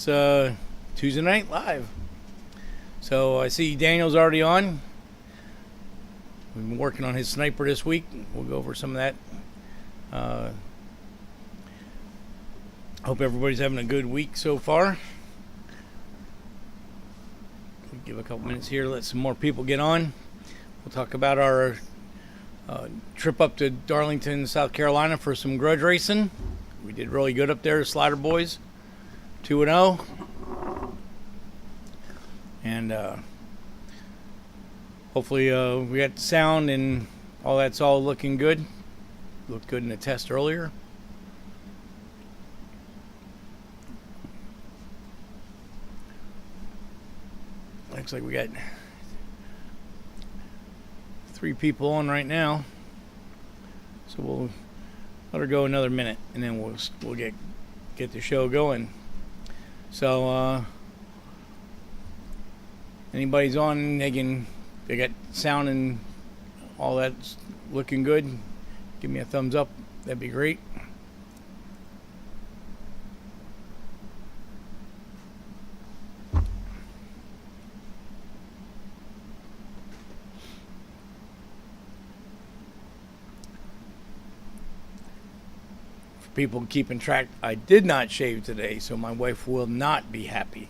It's Tuesday Night Live. So I see Daniel's already on. We've been working on his sniper this week. We'll go over some of that. Hope everybody's having a good week so far. We'll give a couple minutes here, let some more people get on. We'll talk about our trip up to Darlington, South Carolina for some grudge racing. We did really good up there, Slider Boys, 2-0. And hopefully we got the sound and all that's all looking good. Looked good in the test earlier. Looks like we got 3 people on right now, so we'll let her go another minute, and then we'll get the show going. So anybody's on, they got sound and all that's looking good. Give me a thumbs up. That'd be great. People keeping track, I did not shave today, so my wife will not be happy.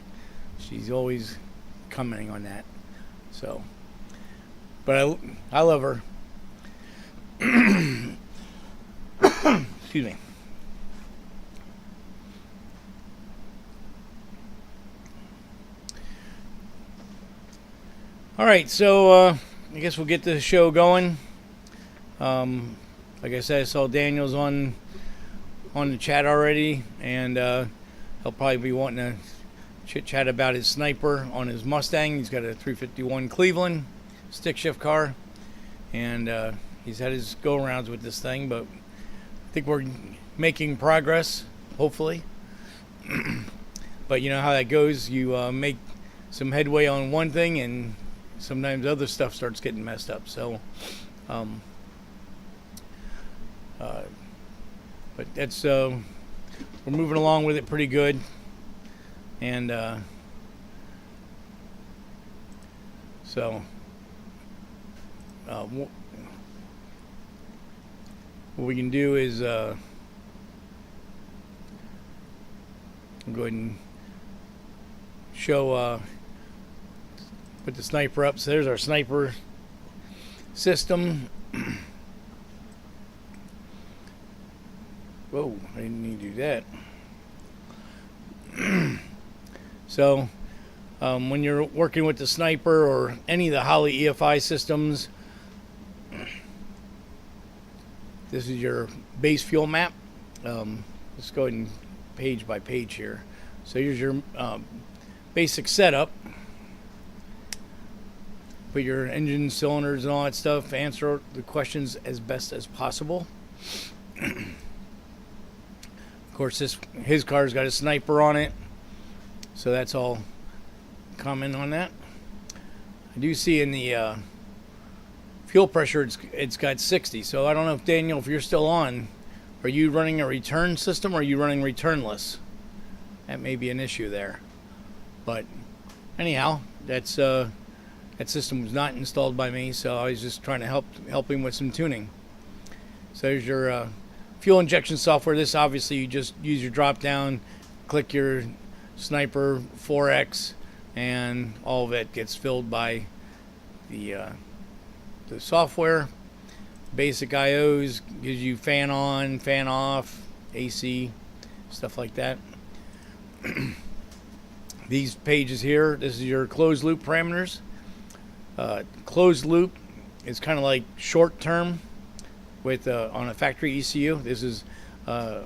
She's always commenting on that. So, but I love her. Excuse me. All right, so I guess we'll get the show going. Like I said, I saw Daniel's on the chat already, and he'll probably be wanting to chit chat about his sniper on his Mustang. He's got a 351 Cleveland stick shift car, and he's had his go-arounds with this thing, but I think we're making progress, hopefully. But you know how that goes. You make some headway on one thing, and sometimes other stuff starts getting messed up. So but that's we're moving along with it pretty good, and so what we can do is go ahead and show put the sniper up. So there's our sniper system. Whoa, I didn't need to do that. So, when you're working with the sniper or any of the Holley EFI systems, this is your base fuel map. Let's go ahead and page by page here. So here's your basic setup. Put your engine, cylinders, and all that stuff. Answer the questions as best as possible. Of course, his car's got a sniper on it, so that's all comment on that. I do see in the fuel pressure it's got 60, so I don't know if Daniel, if you're still on, are you running a return system or are you running returnless? That may be an issue there. But anyhow, that system was not installed by me, so I was just trying to help him with some tuning. So there's your fuel injection software. This obviously you just use your drop down, click your Sniper 4X, and all of it gets filled by the software. Basic IOs gives you fan on, fan off, AC, stuff like that. These pages here, this is your closed loop parameters. Closed loop is kind of like short term with on a factory ECU. This is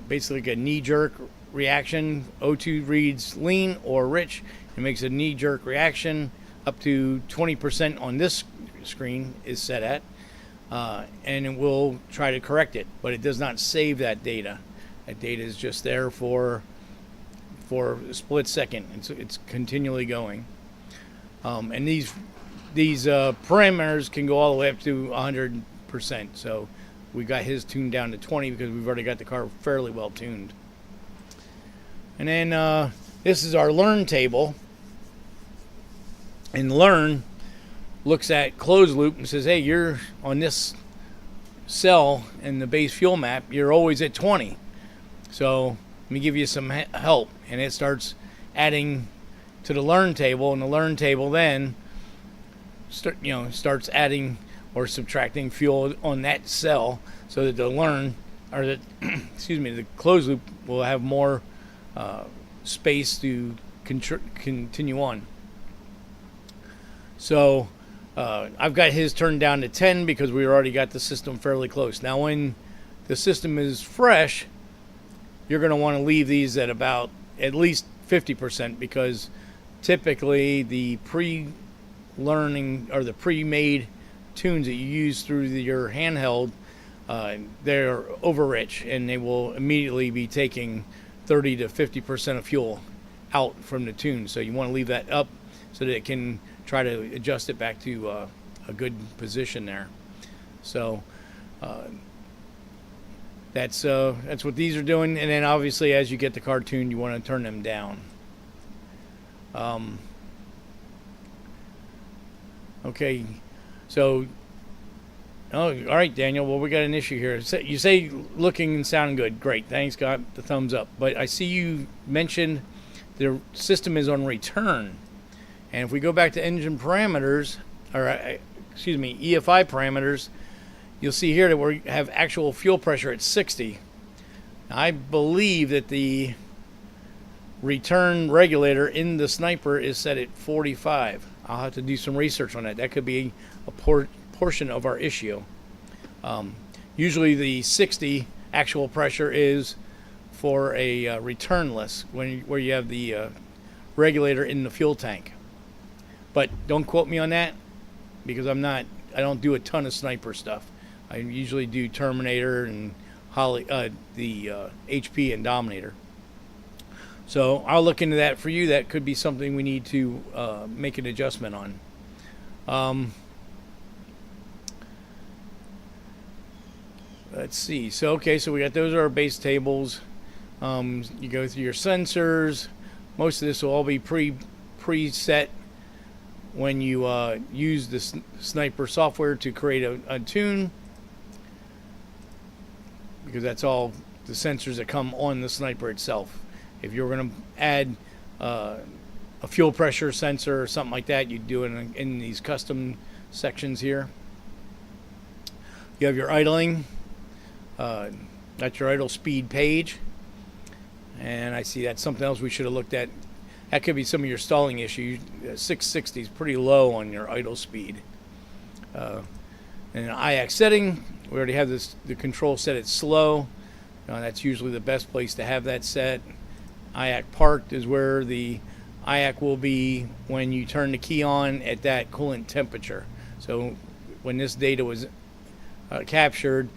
basically like a knee-jerk reaction. O2 reads lean or rich. It makes a knee-jerk reaction. Up to 20% on this screen is set at, and it will try to correct it, but it does not save that data. That data is just there for a split second. It's continually going, and these parameters can go all the way up to 100%. So we got his tuned down to 20 because we've already got the car fairly well tuned. And then this is our learn table, and learn looks at closed loop and says, hey, you're on this cell in the base fuel map, you're always at 20. So let me give you some help. And it starts adding to the learn table, and the learn table then starts adding or subtracting fuel on that cell, so that the learn, or the excuse me, the closed loop will have more space to continue on. So I've got his turned down to 10 because we already got the system fairly close. Now when the system is fresh, you're going to want to leave these at about at least 50%, because typically the pre-learning or the pre-made tunes that you use through your handheld, they're over-rich, and they will immediately be taking 30 to 50% of fuel out from the tune. So you want to leave that up so that it can try to adjust it back to a good position there. So that's what these are doing. And then obviously as you get the car tuned, you want to turn them down. Okay, so all right, Daniel. Well, we got an issue here. You say looking and sounding good. Great, thanks. Got the thumbs up. But I see you mentioned the system is on return. And if we go back to engine parameters, or excuse me, EFI parameters, you'll see here that we have actual fuel pressure at 60. Now, I believe that the return regulator in the Sniper is set at 45. I'll have to do some research on that. That could be a portion of our issue. Usually the 60 actual pressure is for a returnless, where you have the regulator in the fuel tank. But don't quote me on that, because I don't do a ton of Sniper stuff. I usually do Terminator and Holley, the HP and Dominator. So I'll look into that for you. That could be something we need to make an adjustment on. Let's see. So okay, so we got those are our base tables. You go through your sensors. Most of this will all be preset when you use the Sniper software to create a tune, because that's all the sensors that come on the Sniper itself. If you're going to add a fuel pressure sensor or something like that, you do it in these custom sections here. You have your idling. That's your idle speed page. And I see that's something else we should have looked at. That could be some of your stalling issues. 660 is pretty low on your idle speed. And an IAC setting, we already have the control set at slow. That's usually the best place to have that set. IAC parked is where the IAC will be when you turn the key on at that coolant temperature. So when this data was captured,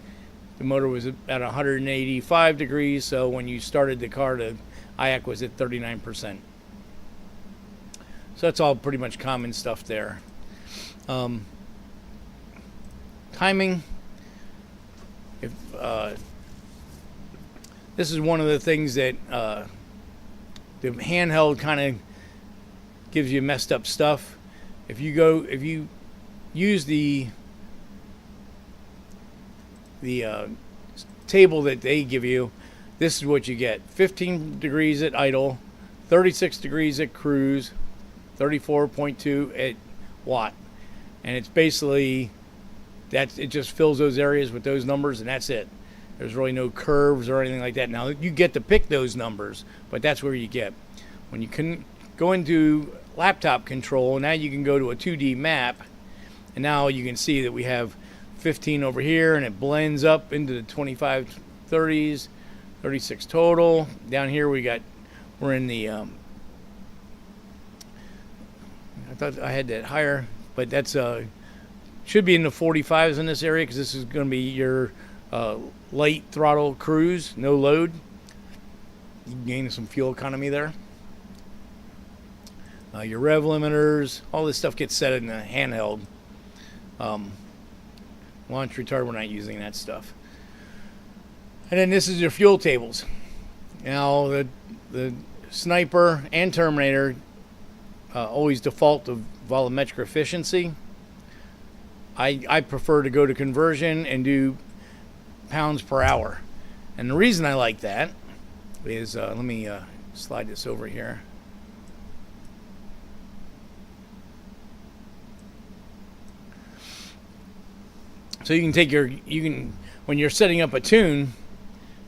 the motor was at 185 degrees, so when you started the car, the IAC was at 39%. So that's all pretty much common stuff there. Timing. This is one of the things that the handheld kind of gives you messed up stuff. If you use the table that they give you, this is what you get: 15 degrees at idle, 36 degrees at cruise, 34.2 at watt, and it's basically it just fills those areas with those numbers, and that's it. There's really no curves or anything like that. Now you get to pick those numbers, but that's where you get. When you can go into laptop control, now you can go to a 2D map, and now you can see that we have 15 over here, and it blends up into the 25, 30s, 36 total. Down here we're in the I thought I had that higher, but that's should be in the 45s in this area, because this is going to be your light throttle cruise, no load. You gain some fuel economy there. Your rev limiters, all this stuff gets set in the handheld. Launch retard, we're not using that stuff. And then this is your fuel tables. Now the Sniper and Terminator always default to volumetric efficiency. I prefer to go to conversion and do pounds per hour. And the reason I like that is, let me slide this over here. So you can take when you're setting up a tune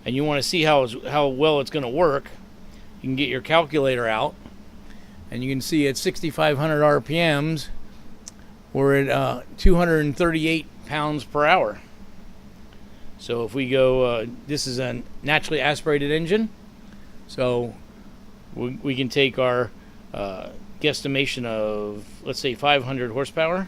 and you want to see how well it's going to work, you can get your calculator out and you can see at 6,500 RPMs, we're at 238 pounds per hour. So if we go, this is a naturally aspirated engine, so we can take our guesstimation of, let's say, 500 horsepower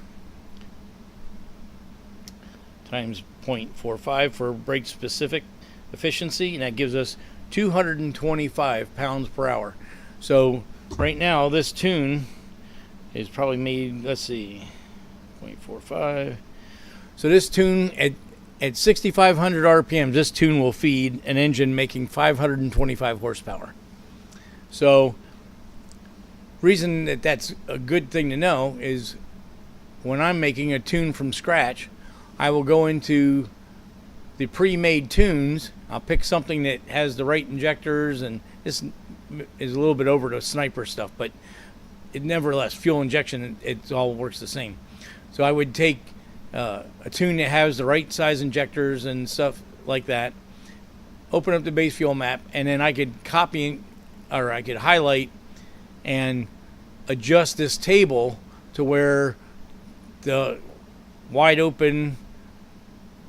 times 0.45 for brake specific efficiency, and that gives us 225 pounds per hour. So right now this tune is probably made, let's see, 0.45. So this tune at 6,500 RPM, this tune will feed an engine making 525 horsepower. So reason that's a good thing to know is when I'm making a tune from scratch, I will go into the pre-made tunes. I'll pick something that has the right injectors, and this is a little bit over to sniper stuff, but it nevertheless, fuel injection, it all works the same. So I would take a tune that has the right size injectors and stuff like that, open up the base fuel map, and then I could copy, or I could highlight and adjust this table to where the wide open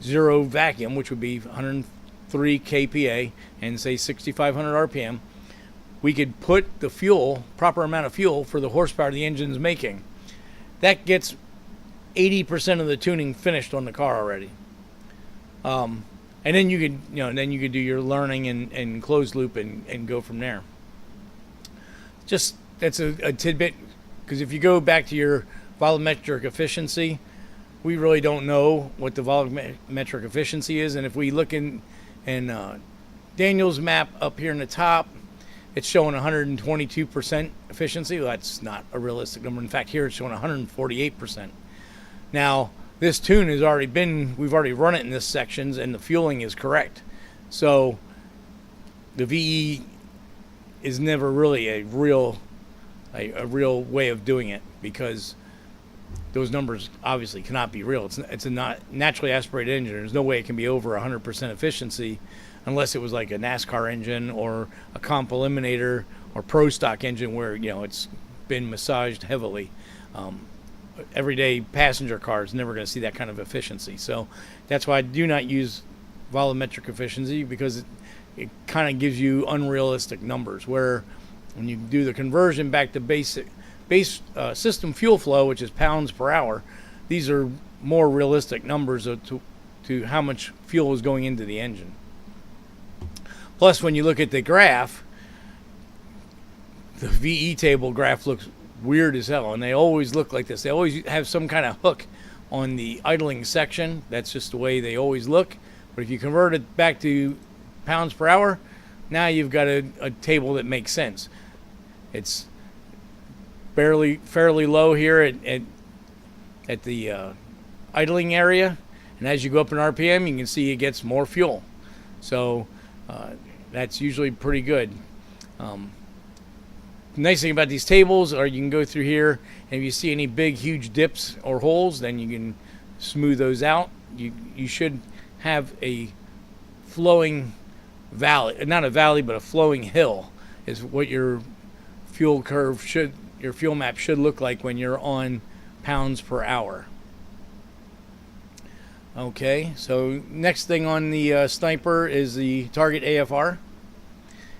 zero vacuum, which would be 103 kPa and say 6,500 RPM, we could put the fuel, proper amount of fuel for the horsepower the engine's making. That gets 80% of the tuning finished on the car already. And then you could, do your learning and closed loop and go from there. Just, that's a tidbit, because if you go back to your volumetric efficiency, we really don't know what the volumetric efficiency is. And if we look in Daniel's map up here in the top, it's showing 122% efficiency. Well, that's not a realistic number. In fact, here it's showing 148%. Now, this tune has already we've already run it in this sections, and the fueling is correct. So the VE is never really a real way of doing it, because those numbers obviously cannot be real. It's a not naturally aspirated engine. There's no way it can be over 100% efficiency unless it was like a NASCAR engine or a comp eliminator or pro stock engine where it's been massaged heavily. Everyday passenger car is never going to see that kind of efficiency. So that's why I do not use volumetric efficiency, because it kind of gives you unrealistic numbers, where when you do the conversion back to base system fuel flow, which is pounds per hour, these are more realistic numbers to how much fuel is going into the engine. Plus, when you look at the graph, the VE table graph looks weird as hell, and they always look like this. They always have some kind of hook on the idling section. That's just the way they always look. But if you convert it back to pounds per hour, now you've got a table that makes sense. It's fairly low here at the idling area, and as you go up in RPM, you can see it gets more fuel. So that's usually pretty good. Nice thing about these tables are you can go through here, and if you see any big huge dips or holes, then you can smooth those out. You should have a flowing valley, not a valley, but a flowing hill is what your fuel curve your fuel map should look like when you're on pounds per hour. Okay, so next thing on the Sniper is the target AFR.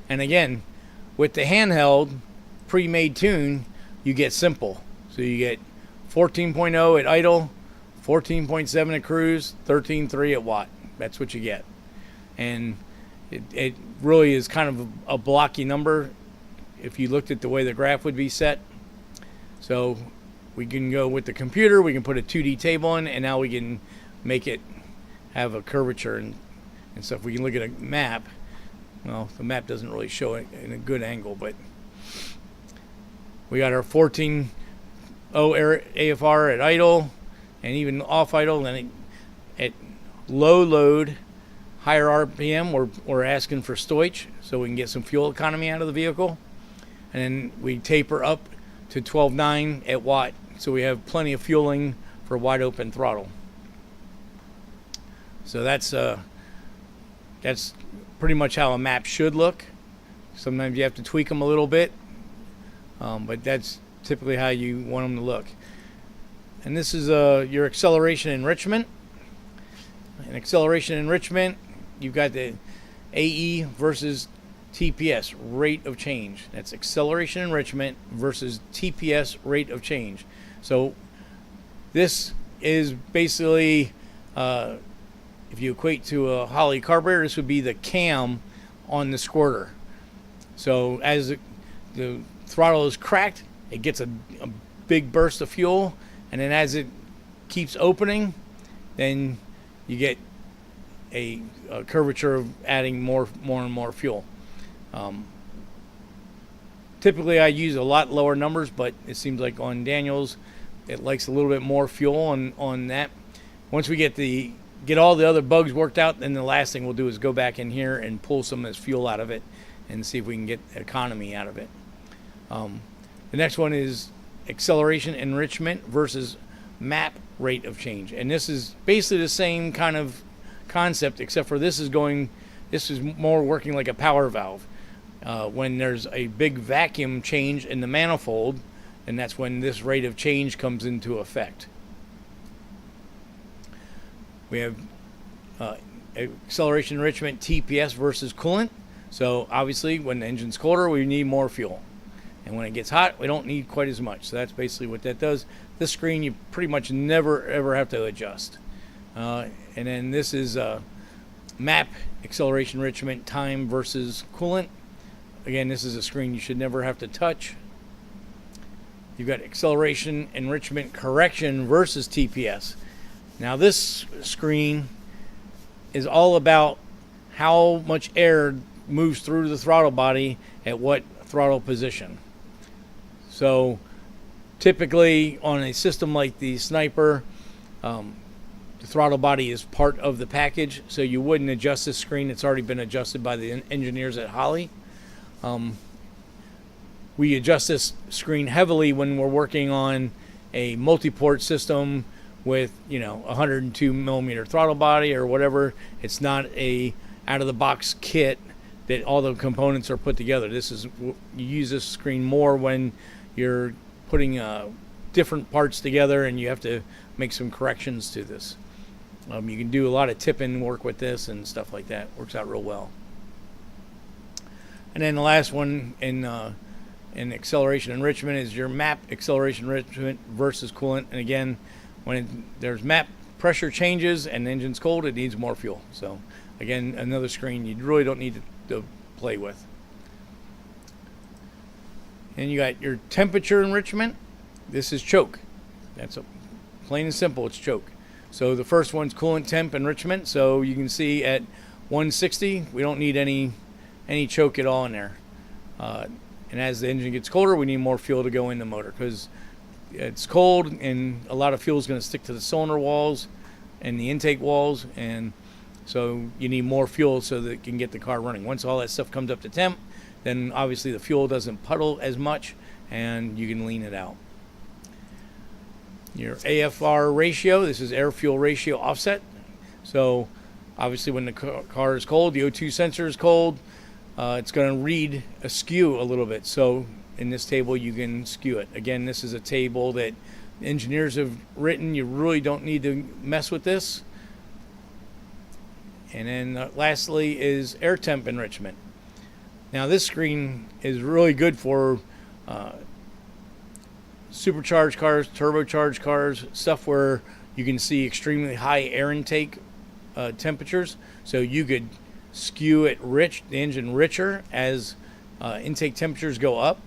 And again, with the handheld pre-made tune, you get simple. So you get 14.0 at idle, 14.7 at cruise, 13.3 at watt. That's what you get. And it really is kind of a blocky number if you looked at the way the graph would be set. So we can go with the computer, we can put a 2D table in, and now we can make it have a curvature and stuff. We can look at a map. Well, the map doesn't really show it in a good angle, but We got our 14.0 AFR at idle, and even off idle. Then at low load, higher RPM, we're asking for stowage so we can get some fuel economy out of the vehicle. And then we taper up to 12.9 at watt, so we have plenty of fueling for wide open throttle. So that's pretty much how a map should look. Sometimes you have to tweak them a little bit, but that's typically how you want them to look. And this is your acceleration enrichment. In acceleration enrichment, you've got the AE versus TPS, rate of change. That's acceleration enrichment versus TPS, rate of change. So this is basically, if you equate to a Holley carburetor, this would be the cam on the squirter. So as the throttle is cracked, it gets a big burst of fuel, and then as it keeps opening, then you get a curvature of adding more and more fuel. Typically I use a lot lower numbers, but it seems like on Daniel's it likes a little bit more fuel on that. Once we get all the other bugs worked out, then the last thing we'll do is go back in here and pull some of this fuel out of it and see if we can get economy out of it. The next one is acceleration enrichment versus map rate of change, and this is basically the same kind of concept, except for this is more working like a power valve. When there's a big vacuum change in the manifold, and that's when this rate of change comes into effect. We have acceleration enrichment TPS versus coolant. So obviously when the engine's colder, we need more fuel, and when it gets hot, we don't need quite as much. So that's basically what that does. This screen you pretty much never ever have to adjust. And then this is map acceleration enrichment time versus coolant. Again, this is a screen you should never have to touch. You've got acceleration enrichment correction versus TPS. Now this screen is all about how much air moves through the throttle body at what throttle position. So typically on a system like the Sniper, the throttle body is part of the package, so you wouldn't adjust this screen. It's already been adjusted by the engineers at Holley. We adjust this screen heavily when we're working on a multi-port system with 102 millimeter throttle body or whatever. It's not a out-of-the-box kit that all the components are put together. You use this screen more when you're putting different parts together and you have to make some corrections to this. You can do a lot of tipping work with this and stuff like that. Works out real well. And then the last one in acceleration enrichment is your map acceleration enrichment versus coolant. And again, when there's map pressure changes and the engine's cold, it needs more fuel. So again, another screen you really don't need to play with. And you got your temperature enrichment. This is choke. That's plain and simple, it's choke. So the first one's coolant temp enrichment. So you can see at 160, we don't need any choke at all in there. And as the engine gets colder, we need more fuel to go in the motor because it's cold and a lot of fuel is going to stick to the cylinder walls and the intake walls, and so you need more fuel so that it can get the car running. Once all that stuff comes up to temp, then obviously the fuel doesn't puddle as much and you can lean it out. Your AFR ratio, this is air fuel ratio offset. So obviously when the car is cold, the O2 sensor is cold, it's going to read askew a little bit. So in this table you can skew it. Again, this is a table that engineers have written. You really don't need to mess with this. And then lastly is air temp enrichment. Now this screen is really good for supercharged cars, turbocharged cars, stuff where you can see extremely high air intake temperatures. So you could skew it the engine richer as intake temperatures go up.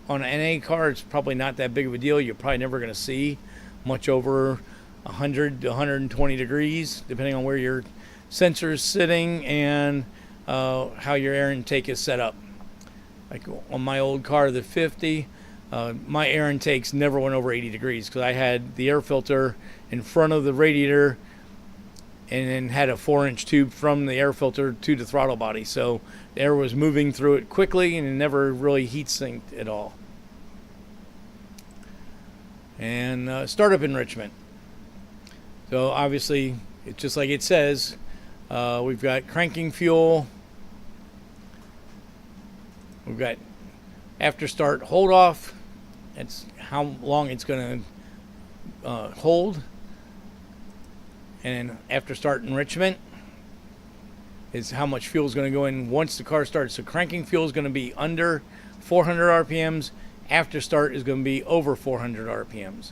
On an NA car, it's probably not that big of a deal. You're probably never going to see much over 100 to 120 degrees, depending on where your sensor is sitting and how your air intake is set up. Like on my old car, the 50, my air intakes never went over 80 degrees because I had the air filter in front of the radiator and then had a 4-inch tube from the air filter to the throttle body. So the air was moving through it quickly and it never really heat sinked at all. And startup enrichment. So obviously, it's just like it says, we've got cranking fuel. We've got after start hold off. That's how long it's going to hold. And after start enrichment is how much fuel is going to go in once the car starts. So cranking fuel is going to be under 400 RPMs. After start is going to be over 400 RPMs.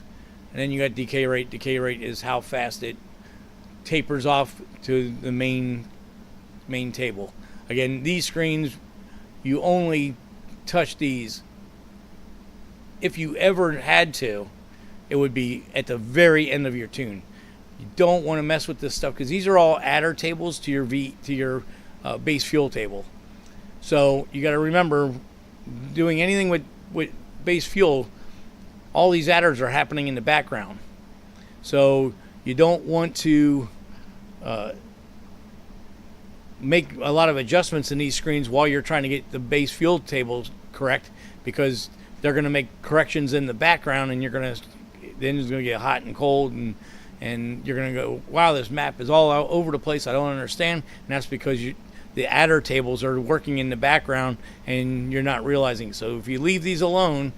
And then you got decay rate. Decay rate is how fast it tapers off to the main table. Again, these screens, you only touch these if you ever had to. It would be at the very end of your tune. You don't want to mess with this stuff because these are all adder tables to your base fuel table. So you got to remember, doing anything with base fuel, all these adders are happening in the background. So you don't want to make a lot of adjustments in these screens while you're trying to get the base fuel tables correct, because they're going to make corrections in the background, and the engine's going to get hot and cold, and you're going to go, wow, this map is all out over the place. I don't understand. And that's because the adder tables are working in the background and you're not realizing. So if you leave these alone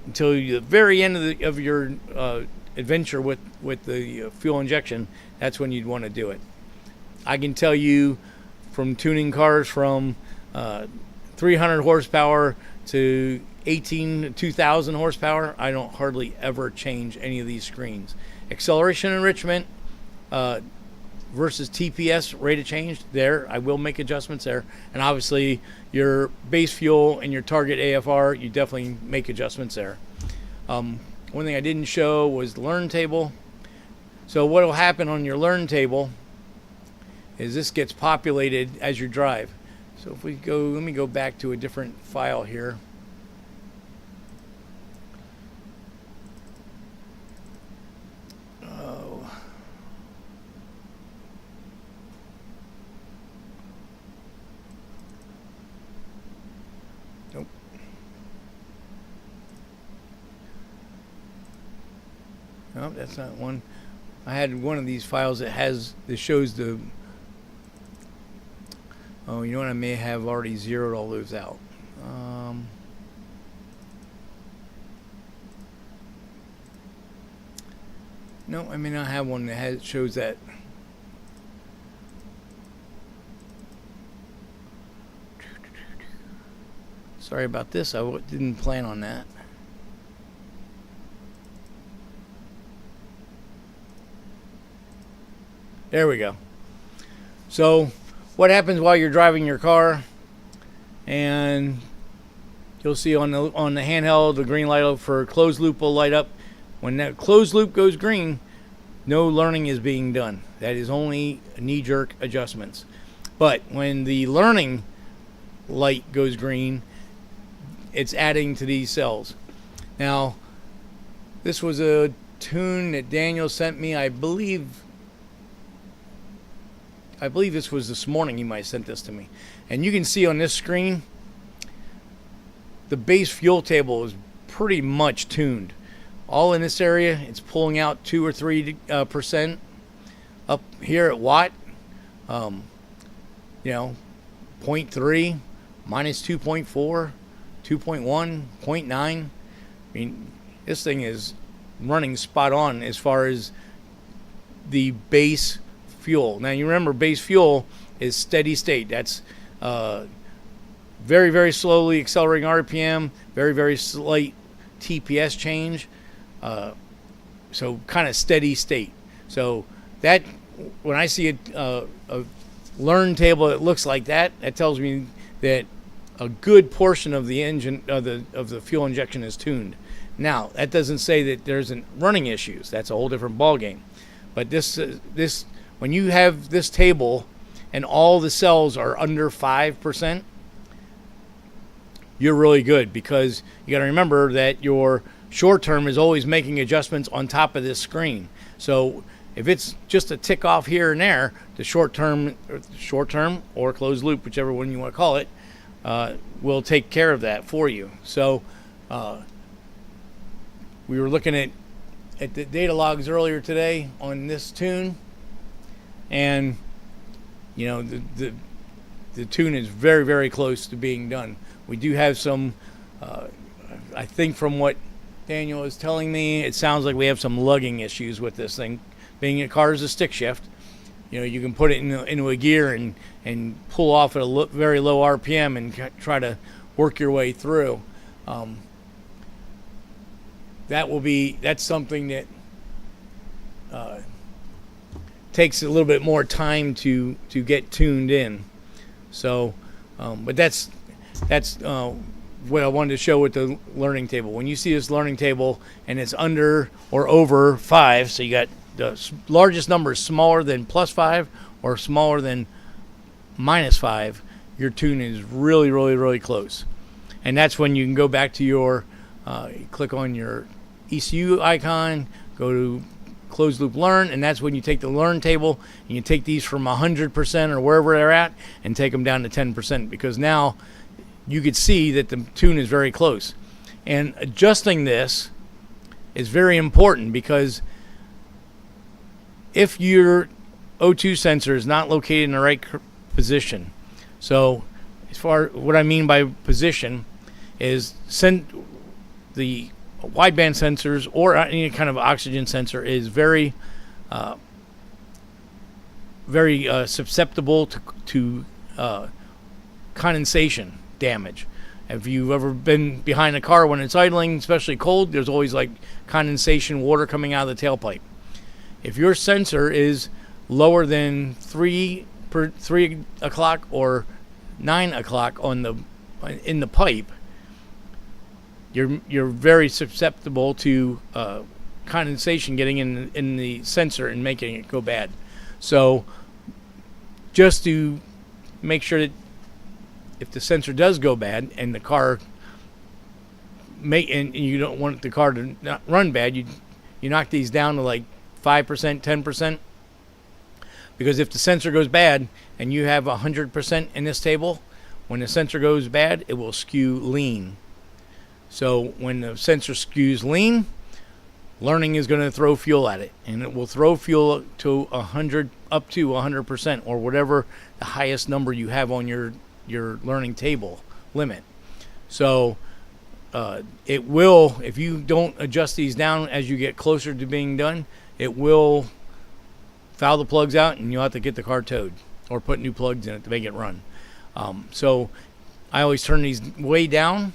until the very end of your adventure with the fuel injection, that's when you'd want to do it. I can tell you from tuning cars from 300 horsepower to 2,000 horsepower, I don't hardly ever change any of these screens. Acceleration enrichment versus TPS rate of change, there I will make adjustments there. And obviously your base fuel and your target AFR, you definitely make adjustments there. One thing I didn't show was the learn table. So what will happen on your learn table is this gets populated as you drive. So if we go, let me go back to a different file here. Nope. Nope, that's not one. I had one of these files that shows the. Oh, you know what? I may have already zeroed all those out. No, I may not have one that shows that. Sorry about this. I didn't plan on that. There we go. So what happens while you're driving your car, and you'll see on the handheld, the green light for closed loop will light up. When that closed loop goes green, no learning is being done. That is only knee-jerk adjustments. But when the learning light goes green, it's adding to these cells. Now, this was a tune that Daniel sent me. I believe this was this morning. He might have sent this to me. And you can see on this screen, the base fuel table is pretty much tuned. All in this area, it's pulling out 2 or 3%. Up here at watt, 0.3, minus 2.4, 2.1, 0.9. I mean, this thing is running spot on as far as the base fuel. Now you remember, base fuel is steady state. That's very, very slowly accelerating RPM, very, very slight TPS change. So kind of steady state. So that, when I see a learn table that looks like that, that tells me that a good portion of the engine of the fuel injection is tuned. Now that doesn't say that there isn't running issues. That's a whole different ball game. But this when you have this table and all the cells are under 5%, you're really good, because you got to remember that your short term is always making adjustments on top of this screen. So if it's just a tick off here and there, the short term or closed loop, whichever one you want to call it, will take care of that for you. So we were looking at the data logs earlier today on this tune, and you know, the tune is very, very close to being done. We do have some, I think from what Daniel is telling me, it sounds like we have some lugging issues with this thing. Being a car is a stick shift, you know, you can put it into a gear and pull off at a very low RPM and try to work your way through. That's something that takes a little bit more time to get tuned in. So, but that's what I wanted to show with the learning table. When you see this learning table and it's under or over 5, so you got the largest number is smaller than +5 or smaller than -5, your tune is really, really, really close. And that's when you can go back to your, click on your ECU icon, go to closed loop learn, and that's when you take the learn table and you take these from 100% or wherever they're at and take them down to 10%, because now you could see that the tune is very close. And adjusting this is very important, because if your O2 sensor is not located in the right position, so as far what I mean by position is the wideband sensors or any kind of oxygen sensor is very susceptible to condensation damage. If you've ever been behind a car when it's idling, especially cold, there's always like condensation water coming out of the tailpipe. If your sensor is lower than 3 o'clock or 9 o'clock in the pipe, you're very susceptible to condensation getting in the sensor and making it go bad. So just to make sure that if the sensor does go bad and the car and you don't want the car to not run bad, you knock these down to like 5%, 10%, because if the sensor goes bad and you have 100% in this table, when the sensor goes bad, it will skew lean. So when the sensor skews lean, learning is going to throw fuel at it, and it will throw fuel to 100% or whatever the highest number you have on your learning table limit. So it will, if you don't adjust these down as you get closer to being done, it will foul the plugs out, and you'll have to get the car towed or put new plugs in it to make it run. So I always turn these way down,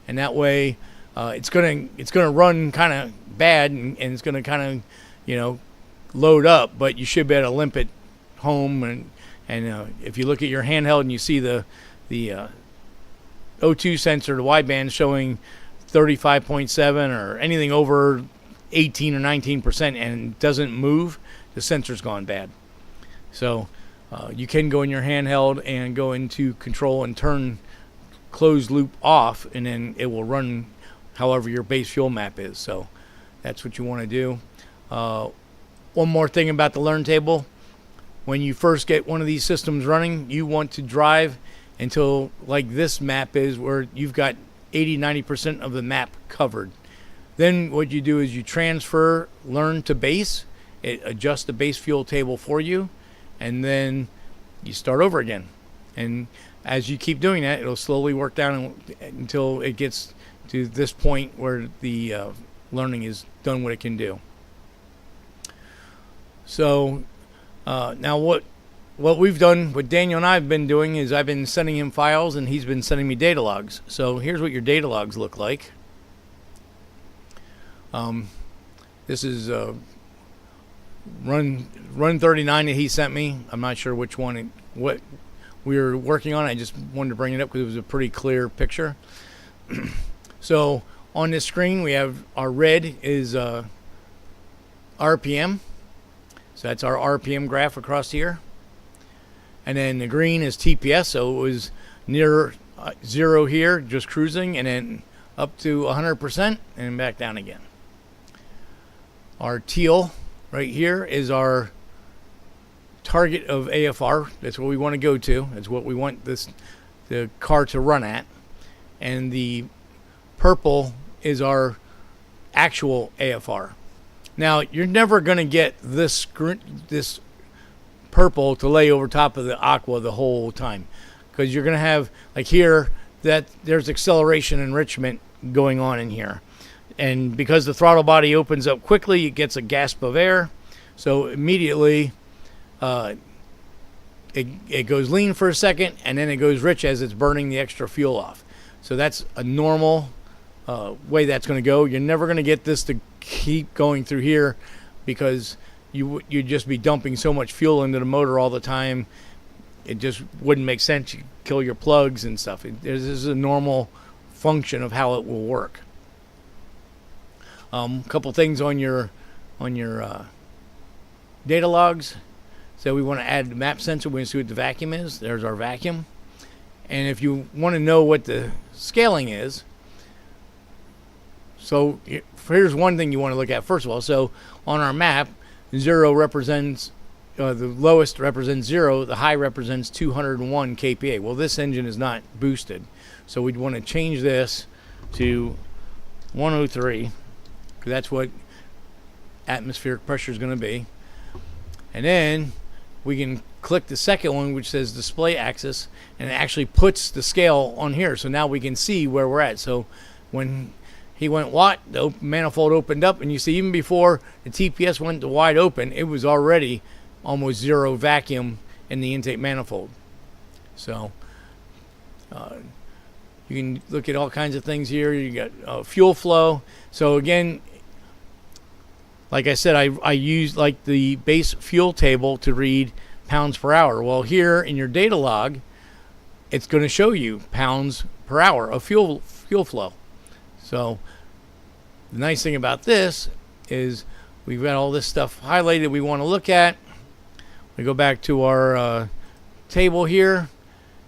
and that way it's gonna run kind of bad, and it's gonna kind of load up, but you should be able to limp it home. And if you look at your handheld and you see the O2 sensor, the wideband showing 35.7 or anything over 18 or 19% and doesn't move, the sensor's gone bad. So you can go in your handheld and go into control and turn closed loop off, and then it will run however your base fuel map is. So that's what you want to do. One more thing about the learn table: when you first get one of these systems running, you want to drive until like this map is, where you've got 80-90% of the map covered. Then what you do is you transfer learn to base. It adjusts the base fuel table for you, and then you start over again. And as you keep doing that, it'll slowly work down until it gets to this point where the learning is done what it can do. So now what we've done, what Daniel and I have been doing, is I've been sending him files and he's been sending me data logs. So here's what your data logs look like. This is run 39 that he sent me. I'm not sure which one, what we were working on. I just wanted to bring it up because it was a pretty clear picture. So on this screen we have our red is RPM. So that's our RPM graph across here. And then the green is TPS, so it was near 0 here, just cruising, and then up to 100% and back down again. Our teal right here is our target of AFR. That's what we want to go to. That's what we want the car to run at. And the purple is our actual AFR. Now, you're never going to get this purple to lay over top of the aqua the whole time, because you're going to have, like here, that there's acceleration enrichment going on in here. And because the throttle body opens up quickly, it gets a gasp of air. So immediately it goes lean for a second, and then it goes rich as it's burning the extra fuel off. So that's a normal way that's going to go. You're never going to get this to keep going through here, because you'd just be dumping so much fuel into the motor all the time. It just wouldn't make sense. You kill your plugs and stuff. This is a normal function of how it will work. Couple things on your data logs. So we want to add the map sensor. We want to see what the vacuum is. There's our vacuum. And if you want to know what the scaling is, so here's one thing you want to look at first of all. So on our map, 0 represents, the lowest represents 0, the high represents 201 kPa. Well, this engine is not boosted, so we'd want to change this to 103, because that's what atmospheric pressure is going to be. And then we can click the second one, which says display axis, and it actually puts the scale on here. So now we can see where we're at. So when he went watt, the manifold opened up, and you see even before the TPS went to wide open, it was already almost 0 vacuum in the intake manifold. So you can look at all kinds of things here. You got fuel flow. So again, like I said, I use like the base fuel table to read pounds per hour. Well, here in your data log, it's going to show you pounds per hour of fuel flow. So the nice thing about this is we've got all this stuff highlighted we want to look at. We go back to our table here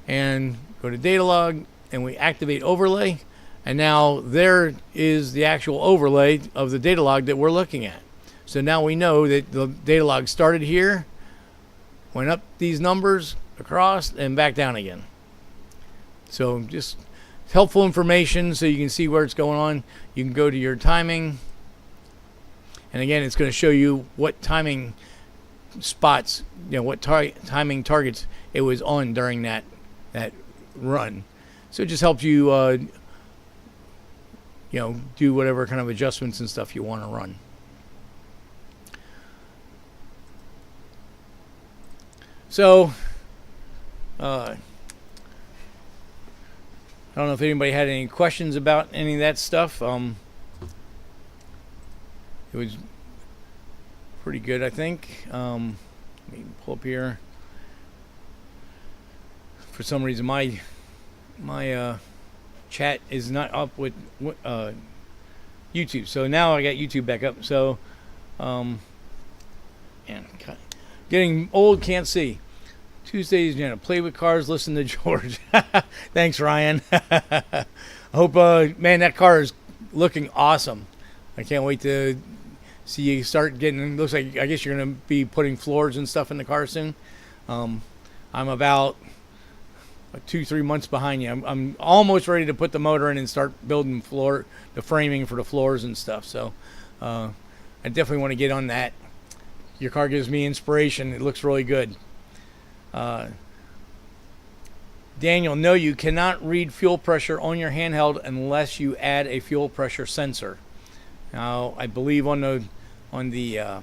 and go to data log, and we activate overlay. And now there is the actual overlay of the data log that we're looking at. So now we know that the data log started here, went up these numbers across, and back down again. So just helpful information so you can see where it's going on. You can go to your timing, and again, it's going to show you what timing spots, what timing targets it was on during that run. So it just helps you do whatever kind of adjustments and stuff you want to run. So I don't know if anybody had any questions about any of that stuff. It was pretty good, I think. Let me pull up here. For some reason, my chat is not up with YouTube. So now I got YouTube back up. So, getting old, can't see. Tuesdays, play with cars, listen to George. Thanks, Ryan. I hope, man, that car is looking awesome. I can't wait to see you start getting, looks like, I guess you're going to be putting floors and stuff in the car soon. I'm about 2-3 months behind you. I'm almost ready to put the motor in and start building the framing for the floors and stuff. So I definitely want to get on that. Your car gives me inspiration. It looks really good. Daniel, no, you cannot read fuel pressure on your handheld unless you add a fuel pressure sensor. Now, I believe on the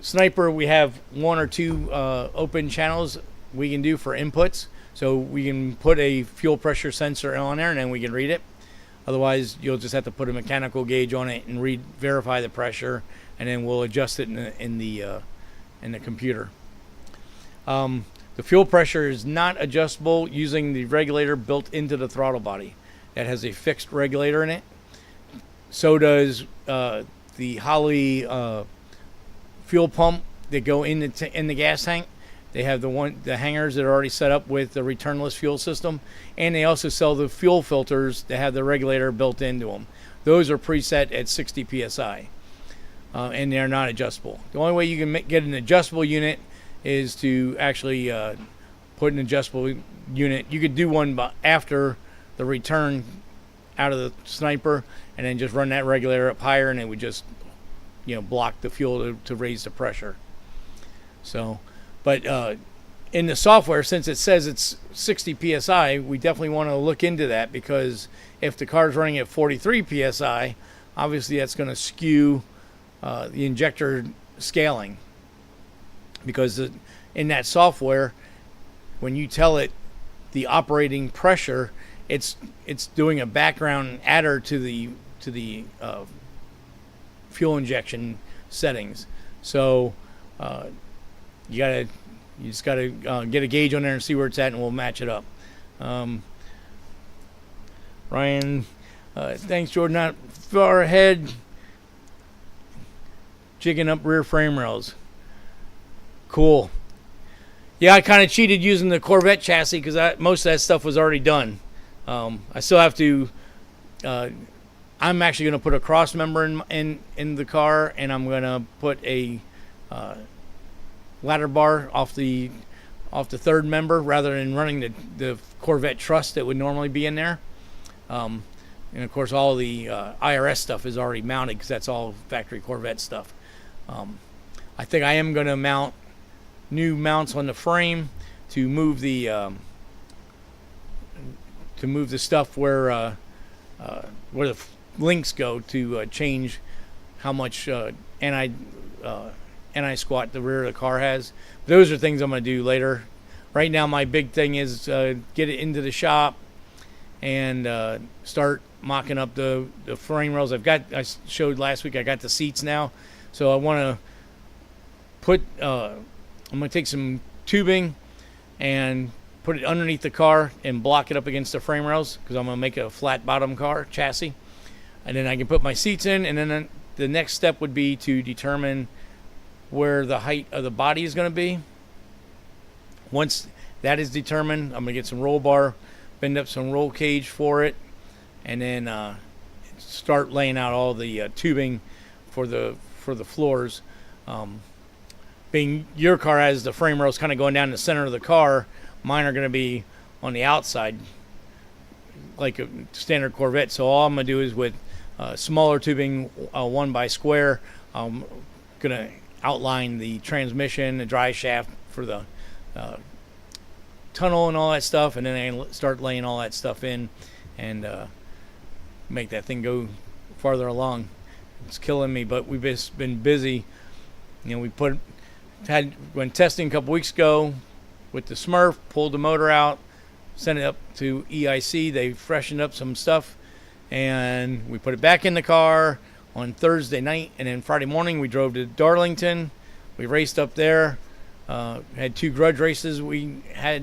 Sniper, we have 1 or 2 open channels we can do for inputs. So we can put a fuel pressure sensor on there, and then we can read it. Otherwise, you'll just have to put a mechanical gauge on it and verify the pressure, and then we'll adjust it in the computer. The fuel pressure is not adjustable using the regulator built into the throttle body. That has a fixed regulator in it. So does the Holley fuel pump that go in the gas tank. They have the hangers that are already set up with the returnless fuel system, and they also sell the fuel filters that have the regulator built into them. Those are preset at 60 psi, and they're not adjustable. The only way you can get an adjustable unit is to actually put an adjustable unit. You could do one after the return out of the Sniper, and then just run that regulator up higher, and it would just, block the fuel to raise the pressure. So, but in the software, since it says it's 60 psi, we definitely want to look into that, because if the car's running at 43 psi, obviously that's going to skew the injector scaling, because in that software, when you tell it the operating pressure, it's doing a background adder to the fuel injection settings. So you just gotta get a gauge on there and see where it's at, and we'll match it up. Ryan, thanks, Jordan. Not far ahead, jigging up rear frame rails. Cool. Yeah, I kind of cheated using the Corvette chassis, because most of that stuff was already done. I still have to. I'm actually going to put a cross member in the car, and I'm going to put a ladder bar off the third member, rather than running the Corvette truss that would normally be in there. And of course, all the IRS stuff is already mounted, because that's all factory Corvette stuff. I think I am going to mount new mounts on the frame to move the stuff where the links go, to change how much anti-squat the rear of the car has. Those are things I'm going to do later. Right now, my big thing is get it into the shop and start mocking up the frame rails. I showed last week, I got the seats now, so I want to put. I'm going to take some tubing and put it underneath the car and block it up against the frame rails, because I'm going to make a flat bottom car chassis. And then I can put my seats in, and then the next step would be to determine where the height of the body is going to be. Once that is determined, I'm going to get some roll bar, bend up some roll cage for it, and then start laying out all the tubing for the floors. Being your car has the frame rails kind of going down the center of the car, mine are going to be on the outside like a standard Corvette. So all I'm going to do is, with smaller tubing, 1 by square, I'm going to outline the transmission, the drive shaft for the tunnel and all that stuff, and then I start laying all that stuff in and make that thing go farther along. It's killing me, but we've just been busy. We went testing a couple weeks ago with the Smurf, pulled the motor out, sent it up to EIC. They freshened up some stuff, and we put it back in the car on Thursday night, and then Friday morning we drove to Darlington. We raced up there, had 2 grudge races we had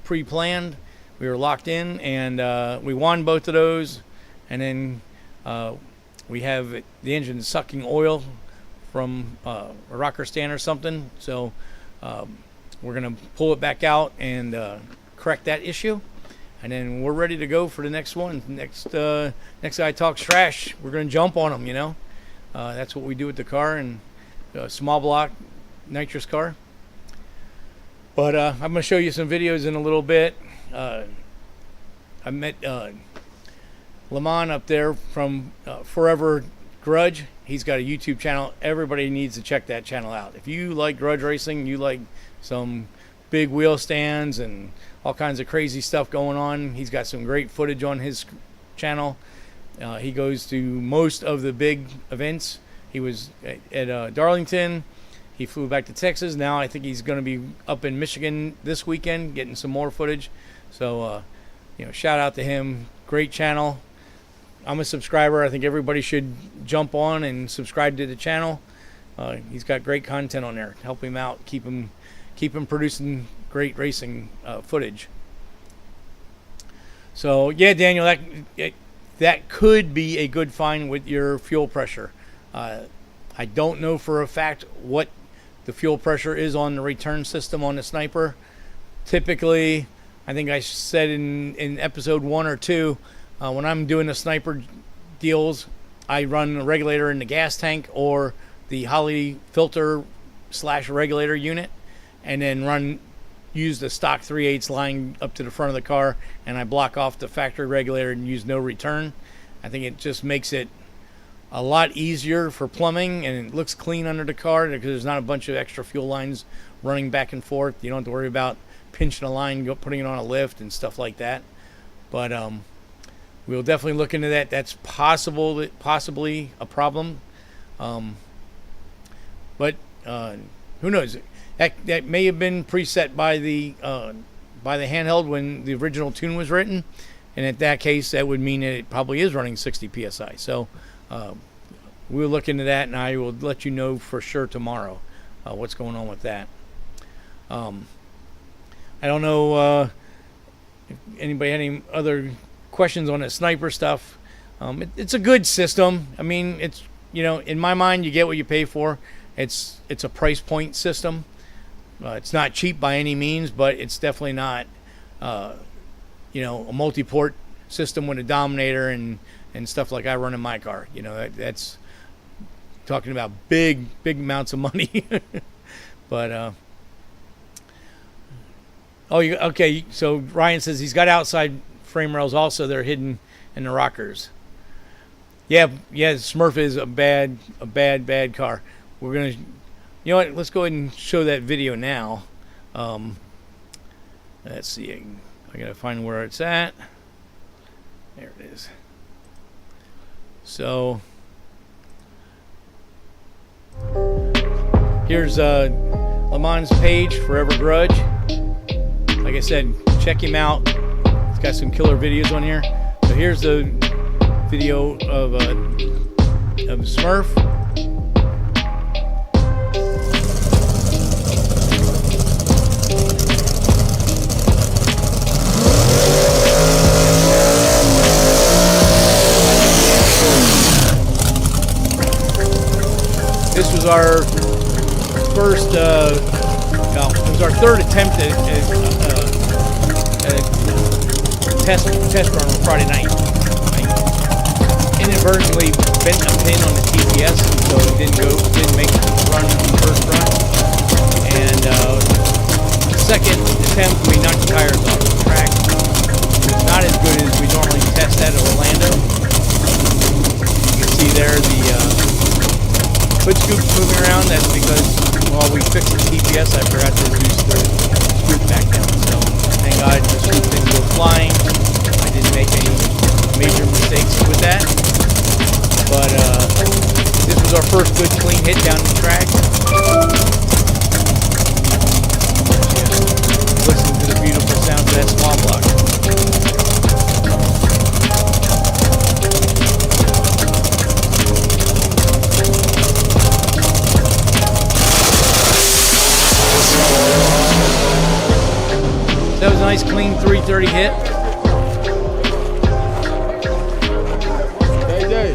pre-planned. We were locked in, and we won both of those. And then we have the engine sucking oil from a rocker stand or something, so we're going to pull it back out and correct that issue, and then we're ready to go for the next one. Next guy talks trash, we're going to jump on him. That's what we do with the car, and small block nitrous car. But I'm going to show you some videos in a little bit. I met Lamont up there from Forever Grudge. He's got a YouTube channel. Everybody needs to check that channel out. If you like grudge racing, you like some big wheel stands and all kinds of crazy stuff going on, he's got some great footage on his channel. He goes to most of the big events. He was at Darlington. He flew back to Texas. Now I think he's going to be up in Michigan this weekend getting some more footage. So, shout out to him. Great channel. I'm a subscriber. I think everybody should jump on and subscribe to the channel. He's got great content on there. Help him out. Keep him producing great racing footage. So yeah, Daniel, that could be a good find with your fuel pressure. I don't know for a fact what the fuel pressure is on the return system on the Sniper. Typically, I think I said in episode 1 or 2, when I'm doing the Sniper deals, I run a regulator in the gas tank or the Holley filter / regulator unit, and then use the stock 3/8 line up to the front of the car, and I block off the factory regulator and use no return. I think it just makes it a lot easier for plumbing, and it looks clean under the car because there's not a bunch of extra fuel lines running back and forth. You don't have to worry about pinching a line, putting it on a lift and stuff like that. But we'll definitely look into that. That's possibly a problem. But who knows? That may have been preset by the handheld when the original tune was written, and in that case, that would mean that it probably is running 60 psi. So we'll look into that, and I will let you know for sure tomorrow what's going on with that. I don't know if anybody had any other questions on the Sniper stuff. It's a good system. I mean, it's, you know, in my mind, you get what you pay for. It's a price point system. It's not cheap by any means, but it's definitely not, you know, a multi-port system with a Dominator and stuff like I run in my car. You know, that's talking about big amounts of money. But okay. So Ryan says he's got outside frame rails also. They're hidden in the rockers. Yeah. Smurf is a bad car. We're gonna, you know what? Let's go ahead and show that video now. Let's see. I gotta find where it's at. There it is. So here's Le Mans page, Forever Grudge. Like I said, check him out. He's got some killer videos on here. So here's the video of Smurf. This was our first, it was our third attempt at test run on Friday night. I inadvertently bent a pin on the TPS, so it didn't make the run on the first run. And the second attempt, we knocked the tires off the track. It was not as good as we normally test at Orlando. You can see there the hood scoop's moving around. That's because while we fixed the TPS, I forgot to reduce the scoop back down. So thank God the scoop didn't go flying. I didn't make any major mistakes with that. But this was our first good clean hit down the track. Listen to the beautiful sounds of that small block. That was a nice clean 330 hit. Hey,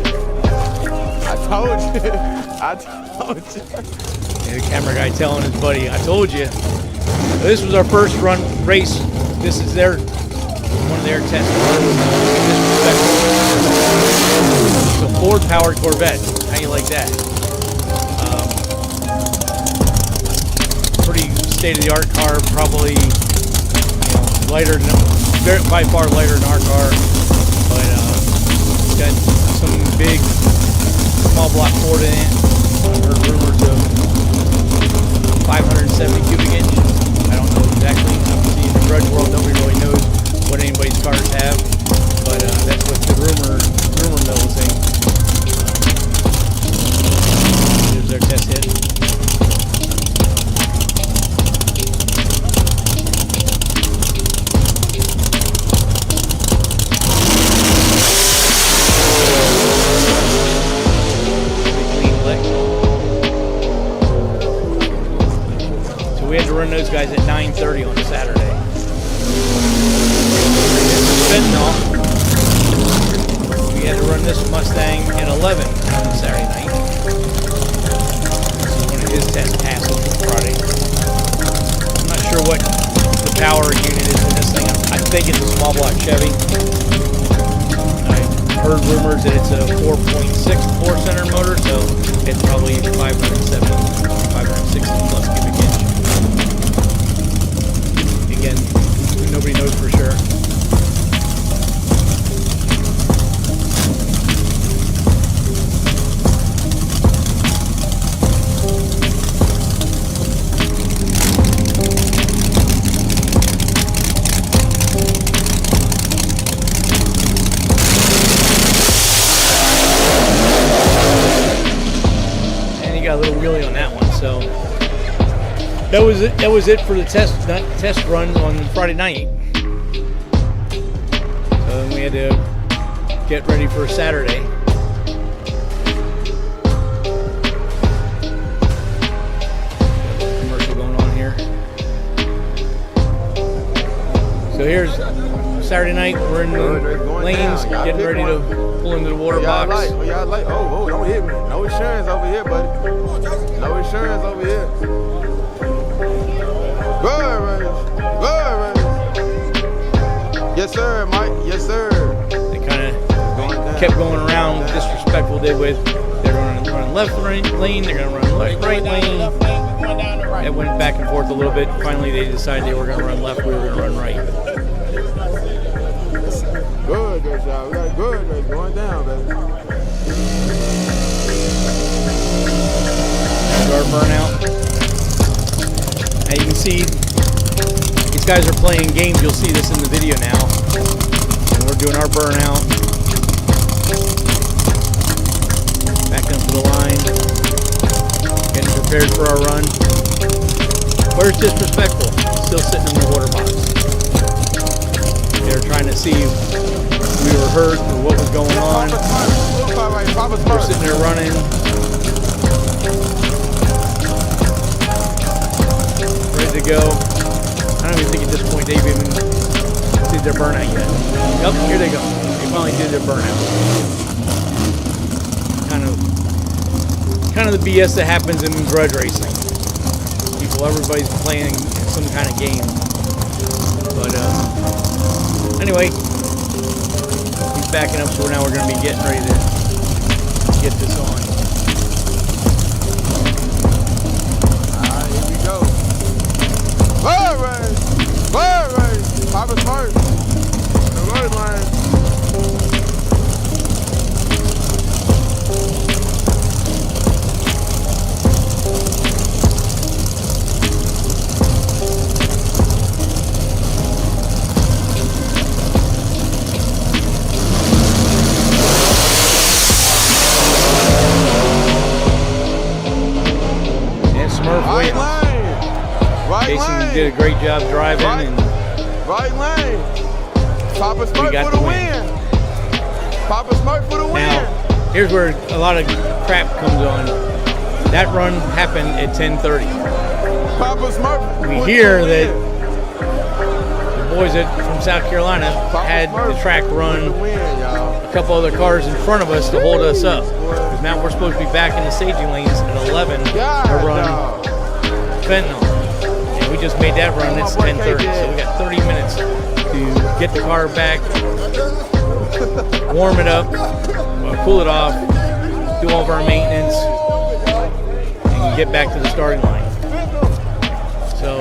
I told you. And the camera guy telling his buddy, I told you. This was our first race. This is one of their tests. It's a Ford powered Corvette. How you like that? Pretty state of the art car, probably lighter than, by far lighter than our car, but it's got some big small block Ford in it. I heard rumors of 570 cubic inch. I don't know exactly. Obviously in the grudge world, nobody really knows what anybody's cars have, but that's what the rumor mill is saying. Here's their test hit. We had to run those guys at 9:30 on Saturday. We had to run this Mustang at 11 on Saturday night. This is one of his test passes. small block Chevy. I heard rumors that it's a 4.6 4-cylinder motor, so it's probably 570, 560 plus cubic inch. Again, nobody knows for sure. Got a little wheelie on that one, so that was it. That was it for the test run on Friday night. So then we had to get ready for Saturday. Commercial going on here. So here's Saturday night. We're in the lanes, getting ready to pull into the water box. Oh, don't hit me. No insurance over here, buddy. No insurance over here. Good race. Good race. Yes, sir, Mike. Yes, sir. They kind of kept going around, disrespectful. They're going to run left lane. They're going to run right lane. It went back and forth a little bit. Finally, they decided they were going to run left. We were going to run right. Good job. We got a good race going down, baby. Our burnout. Now you can see these guys are playing games. You'll see this in the video now. And we're doing our burnout. Back up to the line. Getting prepared for our run. Where's disrespectful? Still sitting in the water box. They're trying to see if we were hurt or what was going on. We're sitting there running. Ready to go. I don't even think at this point they've even did their burnout yet. Yep, here they go. They finally did their burnout. Kind of the BS that happens in grudge racing. Everybody's playing some kind of game. But anyway, he's backing up, so now we're going to be getting ready to get this on. Here we go. Bird race! Bird race! Papa's first. The road line. Jason did a great job driving. Right lane. Papa Smurf for the win. Papa Smurf for the win. Now, here's where a lot of crap comes on. That run happened at 10:30. Papa Smurf. We hear that the boys from South Carolina had the track run a couple other cars in front of us to hold us up. Because now we're supposed to be back in the staging lanes at 11 to run fentanyl. We just made that run. It's 10:30, so we got 30 minutes to get the car back, warm it up, cool it off, do all of our maintenance, and get back to the starting line. So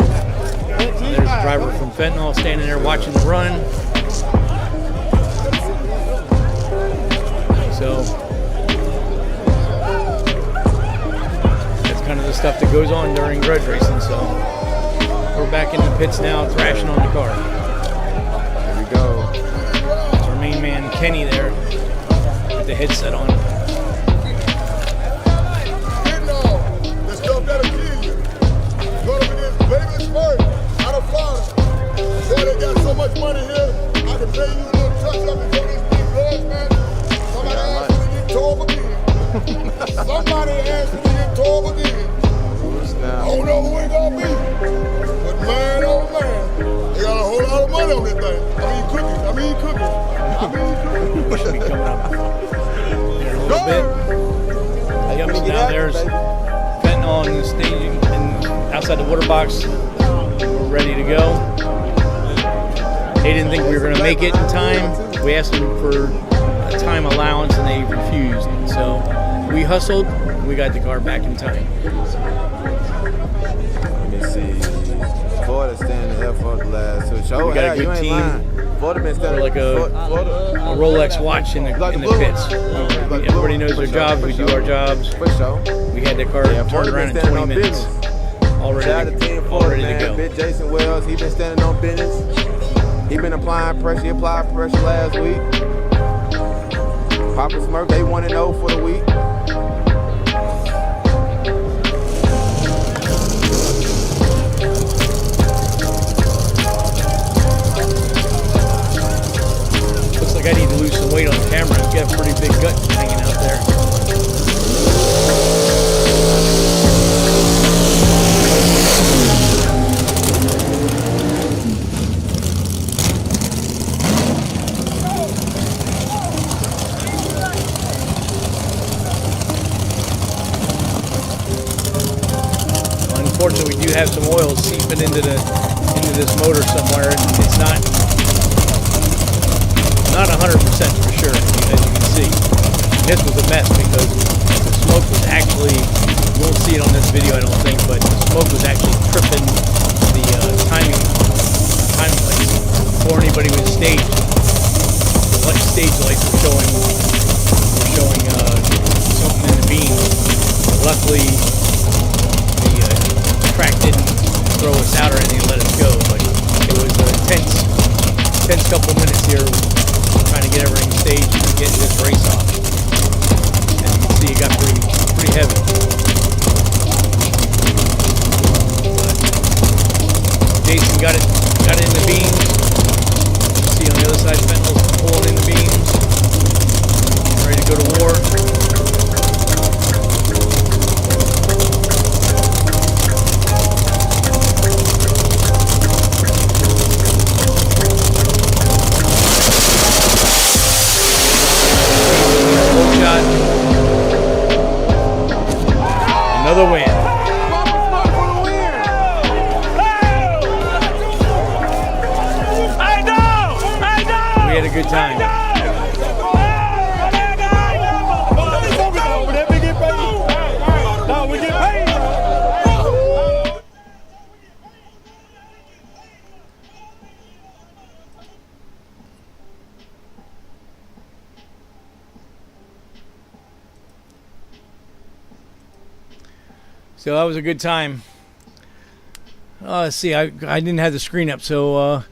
there's a driver from Fentanyl standing there watching the run. So that's kind of the stuff that goes on during grudge racing. So we're back in the pits now, thrashing on the car. There we go. It's our main man, Kenny, there with the headset on. This stuff that'll kill you. Go to this baby sport out of Florida. Boy, they got so much money here. I can pay you a little touch up and go these big blood, man. Somebody asked me to get tore up again. Somebody asked me to get tore up again. I don't know who it gonna be. But man, oh man, they got a whole lot of money on this thing. I mean cookies. We should be coming up here in a little bit. Yep, so now there's Fentanyl in the staging and outside the water box. We're ready to go. They didn't think we were going to make it in time. We asked them for a time allowance and they refused. So we hustled. We got the car back in time. Let me see. Florida standing F for the last two. Show We got a good team. Florida been standing Like a Rolex watch in the pits. Everybody knows their jobs. We do our jobs. For sure. We had the car turned around in 20 minutes. All Shout out ready to Team to Florida, man. go. Big Jason Wells, he been standing on business. He been applying pressure. He applied pressure last week. Papa Smurf, they 1-0 for the week. Looks like I need to lose some weight on camera. I've got a pretty big gut hanging out there. Unfortunately, we do have some oil seeping into this motor somewhere. It's not 100% for sure, as you can see. This was a mess because the smoke was actually, you won't see it on this video I don't think, but the smoke was actually tripping the time lights before anybody was staged. The stage lights were showing something in the beam. Luckily, the track didn't throw us out or anything and let us go, but it was a tense couple minutes here trying to get everything staged and get this race off. As you can see, it got pretty heavy. But Jason got it in the beams. You see on the other side, Fenton's pulling in the beams. Ready to go to war. Another win. We had a good time. So that was a good time. Let's see, I didn't have the screen up, so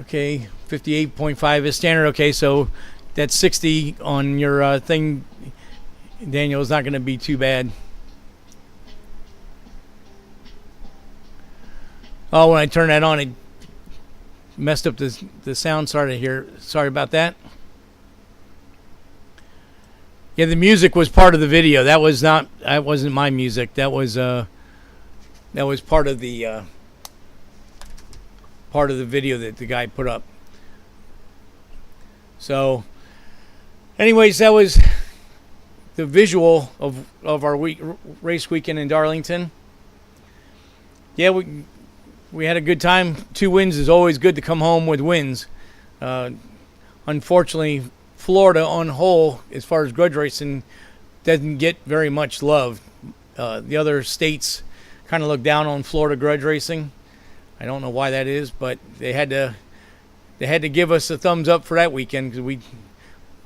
okay, 58.5 is standard. Okay, so that's 60 on your thing, Daniel. Is not going to be too bad. Oh, when I turned that on, it messed up the sound. Sorry to hear. Sorry about that. Yeah, the music was part of the video. That wasn't my music. That was part of the video that the guy put up. So, anyways, that was the visual of our race weekend in Darlington. Yeah, we had a good time. 2 wins is always good to come home with wins. Unfortunately, Florida on whole, as far as grudge racing, doesn't get very much love. The other states kind of look down on Florida grudge racing. I don't know why that is, but they had to give us a thumbs up for that weekend because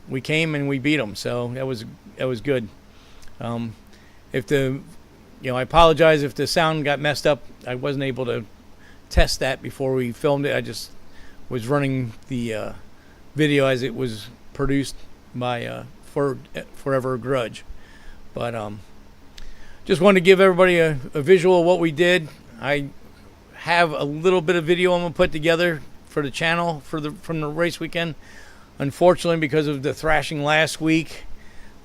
we came and we beat them. So that was good. I apologize if the sound got messed up. I wasn't able to test that before we filmed it. I just was running the video as it was produced by Forever Grudge. But just wanted to give everybody a visual of what we did. I have a little bit of video I'm going to put together for the channel from the race weekend. Unfortunately, because of the thrashing last week,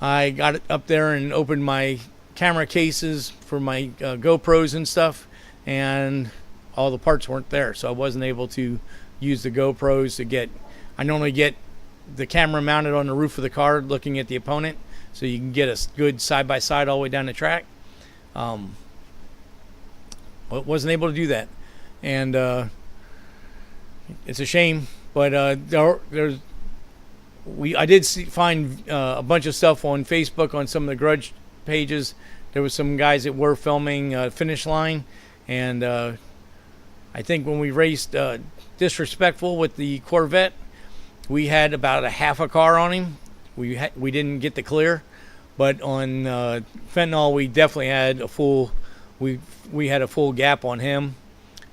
I got it up there and opened my camera cases for my GoPros and stuff, and all the parts weren't there, so I wasn't able to use the GoPros to get. I normally get the camera mounted on the roof of the car looking at the opponent, so you can get a good side-by-side all the way down the track. Wasn't able to do that. And it's a shame, but I did find a bunch of stuff on Facebook on some of the grudge pages. There was some guys that were filming finish line, and I think when we raced Disrespectful with the Corvette, we had about a half a car on him. We didn't get the clear, but on Fentanyl we definitely had a full. We had a full gap on him.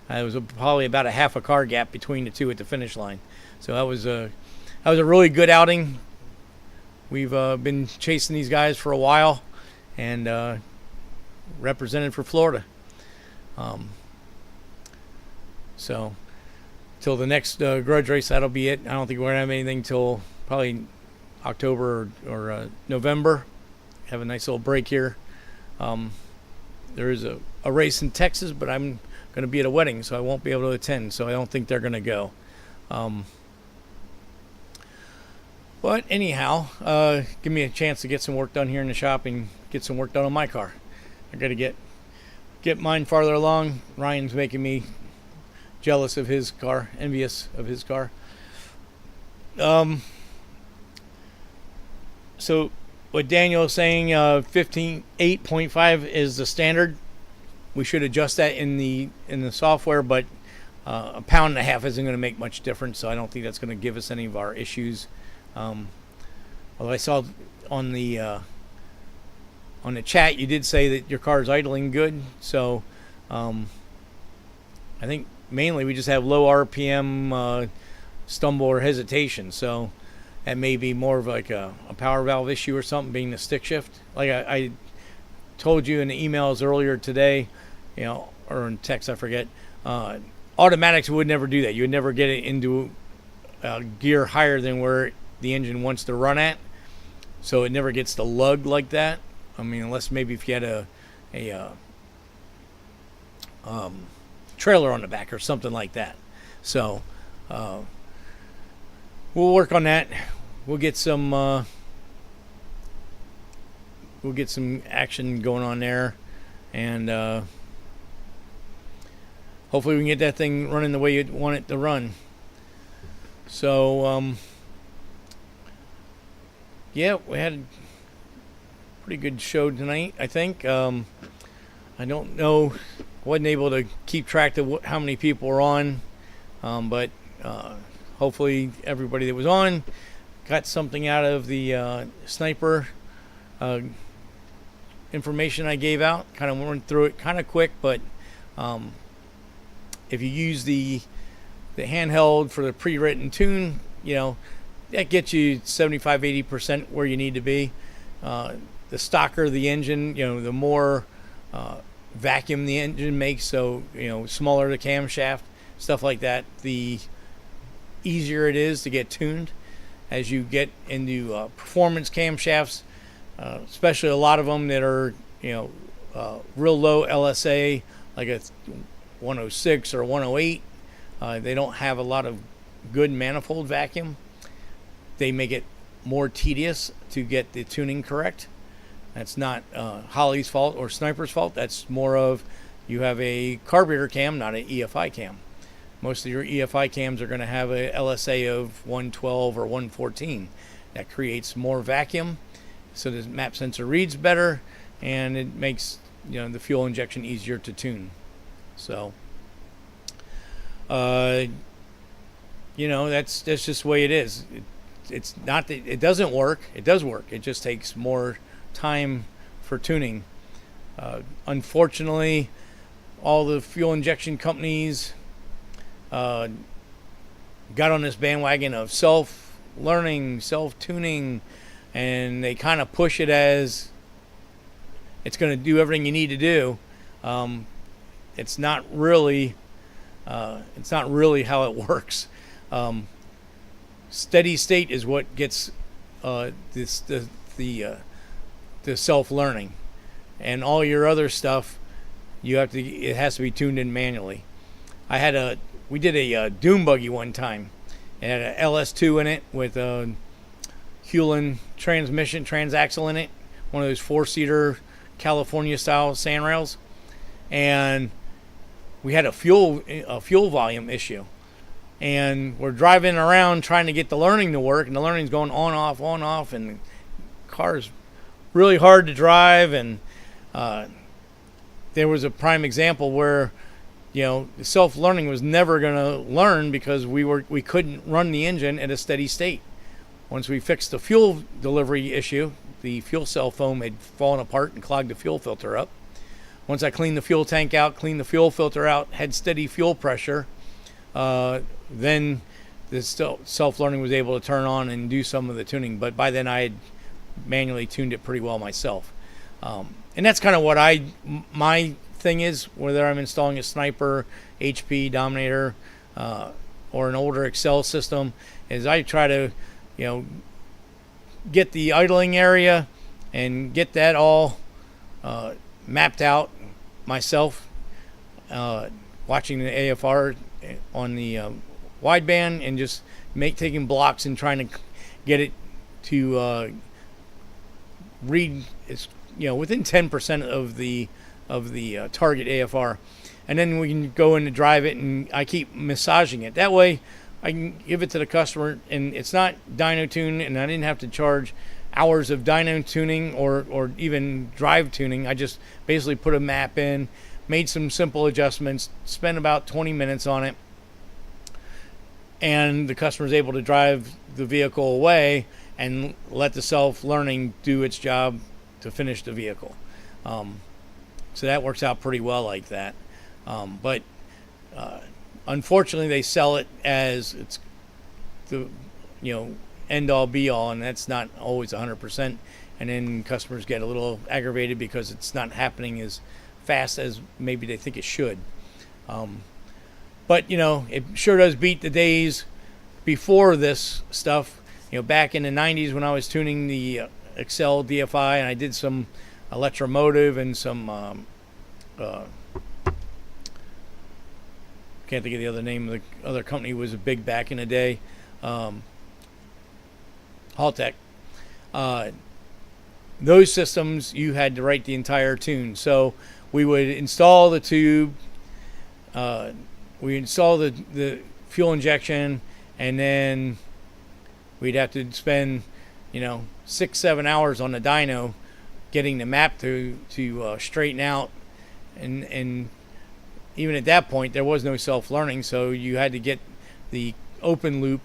It was probably about a half a car gap between the two at the finish line. So that was a really good outing. We've been chasing these guys for a while, and represented for Florida. So till the next grudge race, that'll be it. I don't think we're gonna have anything till probably October or November. Have a nice little break here. There is a race in Texas, but I'm going to be at a wedding, so I won't be able to attend. So I don't think they're going to go. But anyhow, give me a chance to get some work done here in the shop and get some work done on my car. I got to get mine farther along. Ryan's making me jealous of his car, envious of his car. So what Daniel is saying, 15.8.5 is the standard. We should adjust that in the software, but a pound and a half isn't going to make much difference, so I don't think that's going to give us any of our issues. Although I saw on the chat you did say that your car is idling good, so I think mainly we just have low RPM stumble or hesitation, so that may be more of like a power valve issue or something, being the stick shift. Like I told you in the emails earlier today, or in text, I forget, automatics would never do that. You would never get it into gear higher than where the engine wants to run at, so it never gets to lug like that. I mean, unless maybe if you had a trailer on the back or something like that. So we'll work on that. We'll get some action going on there, and hopefully we can get that thing running the way you want it to run. So yeah, we had a pretty good show tonight, I think. I don't know, wasn't able to keep track of how many people were on, but hopefully everybody that was on got something out of the sniper information I gave out. Kind of went through it kind of quick, but if you use the handheld for the pre-written tune, that gets you 75-80% where you need to be. The stocker the engine, the more vacuum the engine makes, so smaller the camshaft, stuff like that, the easier it is to get tuned. As you get into performance camshafts, especially a lot of them that are real low LSA, like a 106 or 108, they don't have a lot of good manifold vacuum. They make it more tedious to get the tuning correct. That's not Holley's fault or Sniper's fault. That's more of you have a carburetor cam, not an EFI cam. Most of your EFI cams are going to have a LSA of 112 or 114. That creates more vacuum, so the map sensor reads better, and it makes the fuel injection easier to tune. So that's just the way it is. It's not that it doesn't work. It does work. It just takes more time for tuning. Unfortunately, all the fuel injection companies got on this bandwagon of self-learning, self-tuning, and they kind of push it as it's going to do everything you need to do. It's not really how it works. Steady state is what gets the self-learning, and all your other stuff it has to be tuned in manually. We did a dune buggy one time. It had an LS2 in it with a Hewlin transmission, transaxle in it, one of those 4-seater California style sand rails, and we had a fuel volume issue. and we're driving around trying to get the learning to work, and the learning's going on off, and the car's really hard to drive. And there was a prime example where, you know, the self-learning was never going to learn because we couldn't run the engine at a steady state. Once we fixed the fuel delivery issue, the fuel cell foam had fallen apart and clogged the fuel filter up. Once I cleaned the fuel tank out, cleaned the fuel filter out, had steady fuel pressure, then the self-learning was able to turn on and do some of the tuning. But by then I had manually tuned it pretty well myself. And that's kind of what my thing is, whether I'm installing a Sniper, HP, Dominator, or an older Excel system, is I try to, you know, get the idling area and get that all mapped out myself, watching the AFR on the wideband, and just taking blocks and trying to get it to read, you know, within 10% of the target AFR, and then we can go in to drive it, and I keep massaging it. That way I can give it to the customer, and it's not dyno tune, and I didn't have to charge hours of dyno tuning or even drive tuning. I just basically put a map in, made some simple adjustments, spent about 20 minutes on it, and the customer is able to drive the vehicle away and let the self-learning do its job to finish the vehicle. So that works out pretty well like that. But unfortunately, they sell it as it's the, you know, end all be all, and that's not always 100%. And then customers get a little aggravated because it's not happening as fast as maybe they think it should. But you know, it sure does beat the days before this stuff. You know, back in the 90s when I was tuning the Excel DFI, and I did some electromotive and some can't think of the other name of the other company, was big back in the day, Haltech. Those systems, you had to write the entire tune. So we would install the tube, we install the fuel injection, and then we'd have to spend, you know, 6-7 hours on the dyno getting the map to straighten out, and even at that point there was no self-learning, so you had to get the open loop,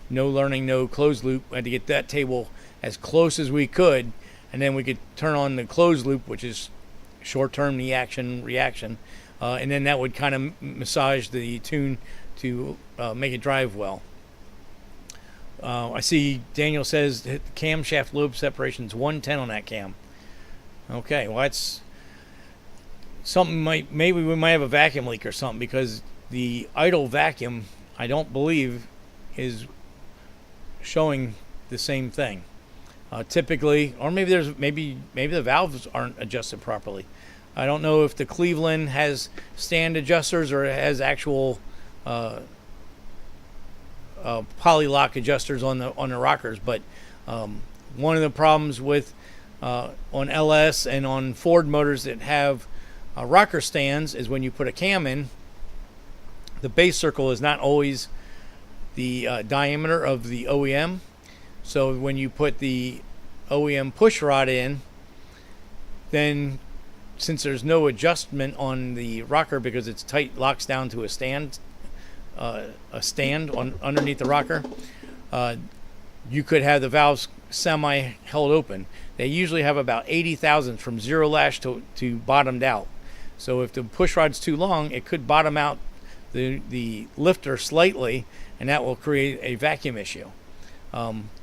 no learning, no closed loop. We had to get that table as close as we could, and then we could turn on the closed loop, which is short-term reaction, and then that would kind of massage the tune to make it drive well. I see Daniel says the camshaft lobe separation is 110 on that cam. Okay, well that's something. Maybe we might have a vacuum leak or something, because the idle vacuum, I don't believe, is showing the same thing. Typically, or maybe the valves aren't adjusted properly. I don't know if the Cleveland has stand adjusters or it has actual poly-lock adjusters on the rockers, but one of the problems with on LS and on Ford motors that have rocker stands is when you put a cam in, the base circle is not always the diameter of the OEM. So when you put the OEM push rod in, then since there's no adjustment on the rocker because it's tight, locks down to a stand on underneath the rocker, you could have the valves semi held open. They usually have about 80 thousandths from zero lash to bottomed out. So if the push rod's too long, it could bottom out the lifter slightly, and that will create a vacuum issue.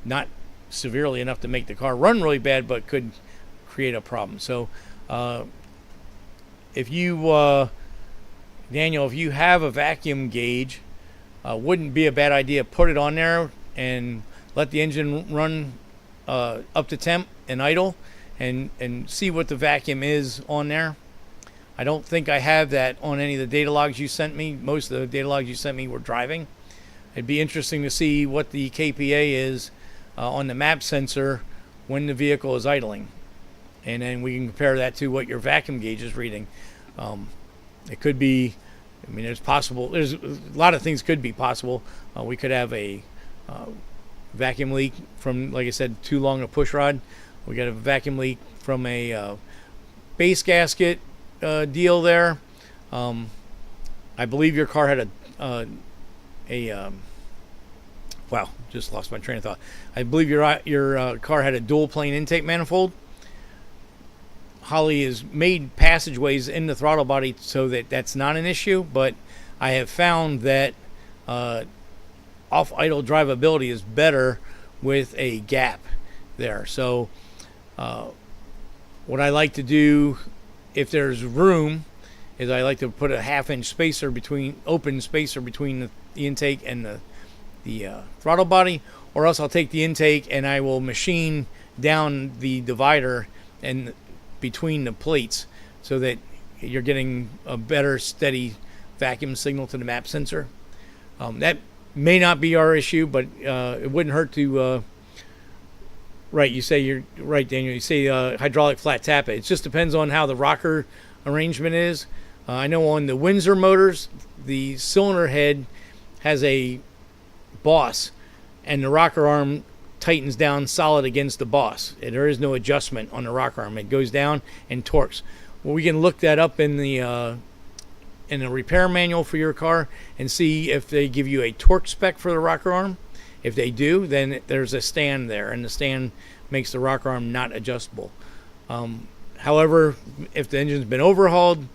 Not severely enough to make the car run really bad, but could create a problem. So if you Daniel, if you have a vacuum gauge, wouldn't be a bad idea. Put it on there and let the engine run up to temp and idle, and see what the vacuum is on there. I don't think I have that on any of the data logs you sent me. Most of the data logs you sent me were driving. It'd be interesting to see what the KPA is on the map sensor when the vehicle is idling, and then we can compare that to what your vacuum gauge is reading. It could be I mean, there's a lot of things could be possible. We could have a vacuum leak from, like I said, too long a push rod. We got a vacuum leak from a base gasket deal there. I believe your car had wow, just lost my train of thought. I believe your car had a dual plane intake manifold. Holley has made passageways in the throttle body so that that's not an issue, but I have found that off-idle drivability is better with a gap there. So what I like to do, if there's room, is I like to put a half-inch spacer open spacer between the intake and the throttle body, or else I'll take the intake and I will machine down the divider and between the plates so that you're getting a better steady vacuum signal to the map sensor. That may not be our issue, but it wouldn't hurt to right, you're right, Daniel, you say hydraulic flat tap it. It just depends on how the rocker arrangement is. I know on the Windsor motors, the cylinder head has a boss and the rocker arm tightens down solid against the boss. There is no adjustment on the rocker arm. It goes down and torques. Well, we can look that up in the repair manual for your car and see if they give you a torque spec for the rocker arm. If they do, then there's a stand there, and the stand makes the rocker arm not adjustable. However, if the engine's been overhauled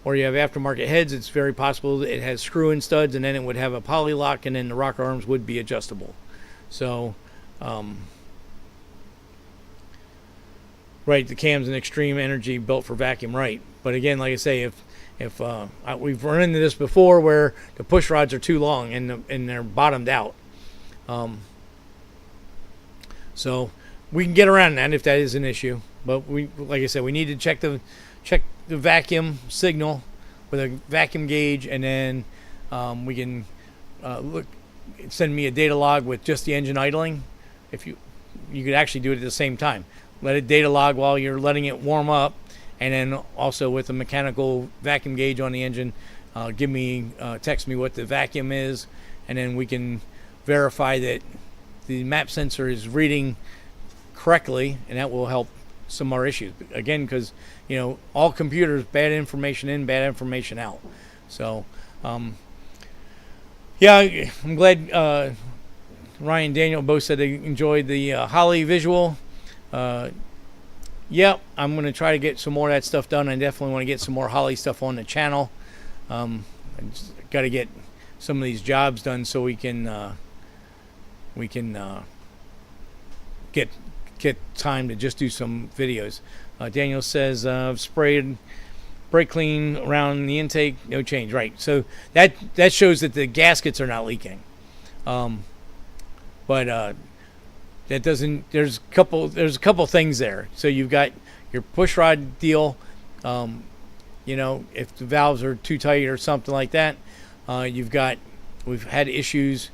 or you have aftermarket heads, it's very possible it has screw-in studs, and then it would have a poly lock, and then the rocker arms would be adjustable. So right, the cam's an extreme energy built for vacuum, right? But again, like I say, if we've run into this before where the push rods are too long and they're bottomed out, so we can get around that if that is an issue. But like I said, we need to check the vacuum signal with a vacuum gauge, and then we can send me a data log with just the engine idling. If you could actually do it at the same time. Let it data log while you're letting it warm up, and then also with a mechanical vacuum gauge on the engine, text me what the vacuum is, and then we can verify that the map sensor is reading correctly, and that will help some more issues. Again, because all computers, bad information in, bad information out. So yeah, I'm glad Ryan and Daniel both said they enjoyed the Holley visual. Yeah, I'm going to try to get some more of that stuff done. I definitely want to get some more Holley stuff on the channel. I just got to get some of these jobs done so we can get time to just do some videos. Daniel says sprayed brake clean around the intake, no change. Right, so that shows that the gaskets are not leaking. But that doesn't. There's a couple things there. So you've got your push rod deal. If the valves are too tight or something like that, we've had issues,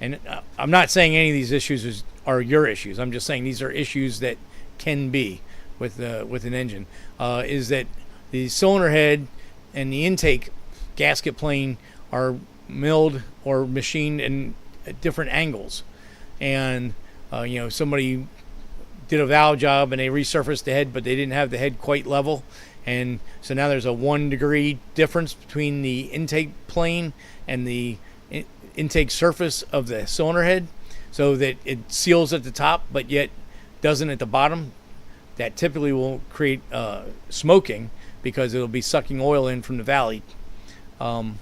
and I'm not saying any of these issues are your issues. I'm just saying these are issues that can be with an engine. Is that the cylinder head and the intake gasket plane are milled or machined in at different angles, and somebody did a valve job and they resurfaced the head, but they didn't have the head quite level, and so now there's a 1 degree difference between the intake plane and the intake surface of the cylinder head, so that it seals at the top but yet doesn't at the bottom. That typically will create smoking because it'll be sucking oil in from the valley. And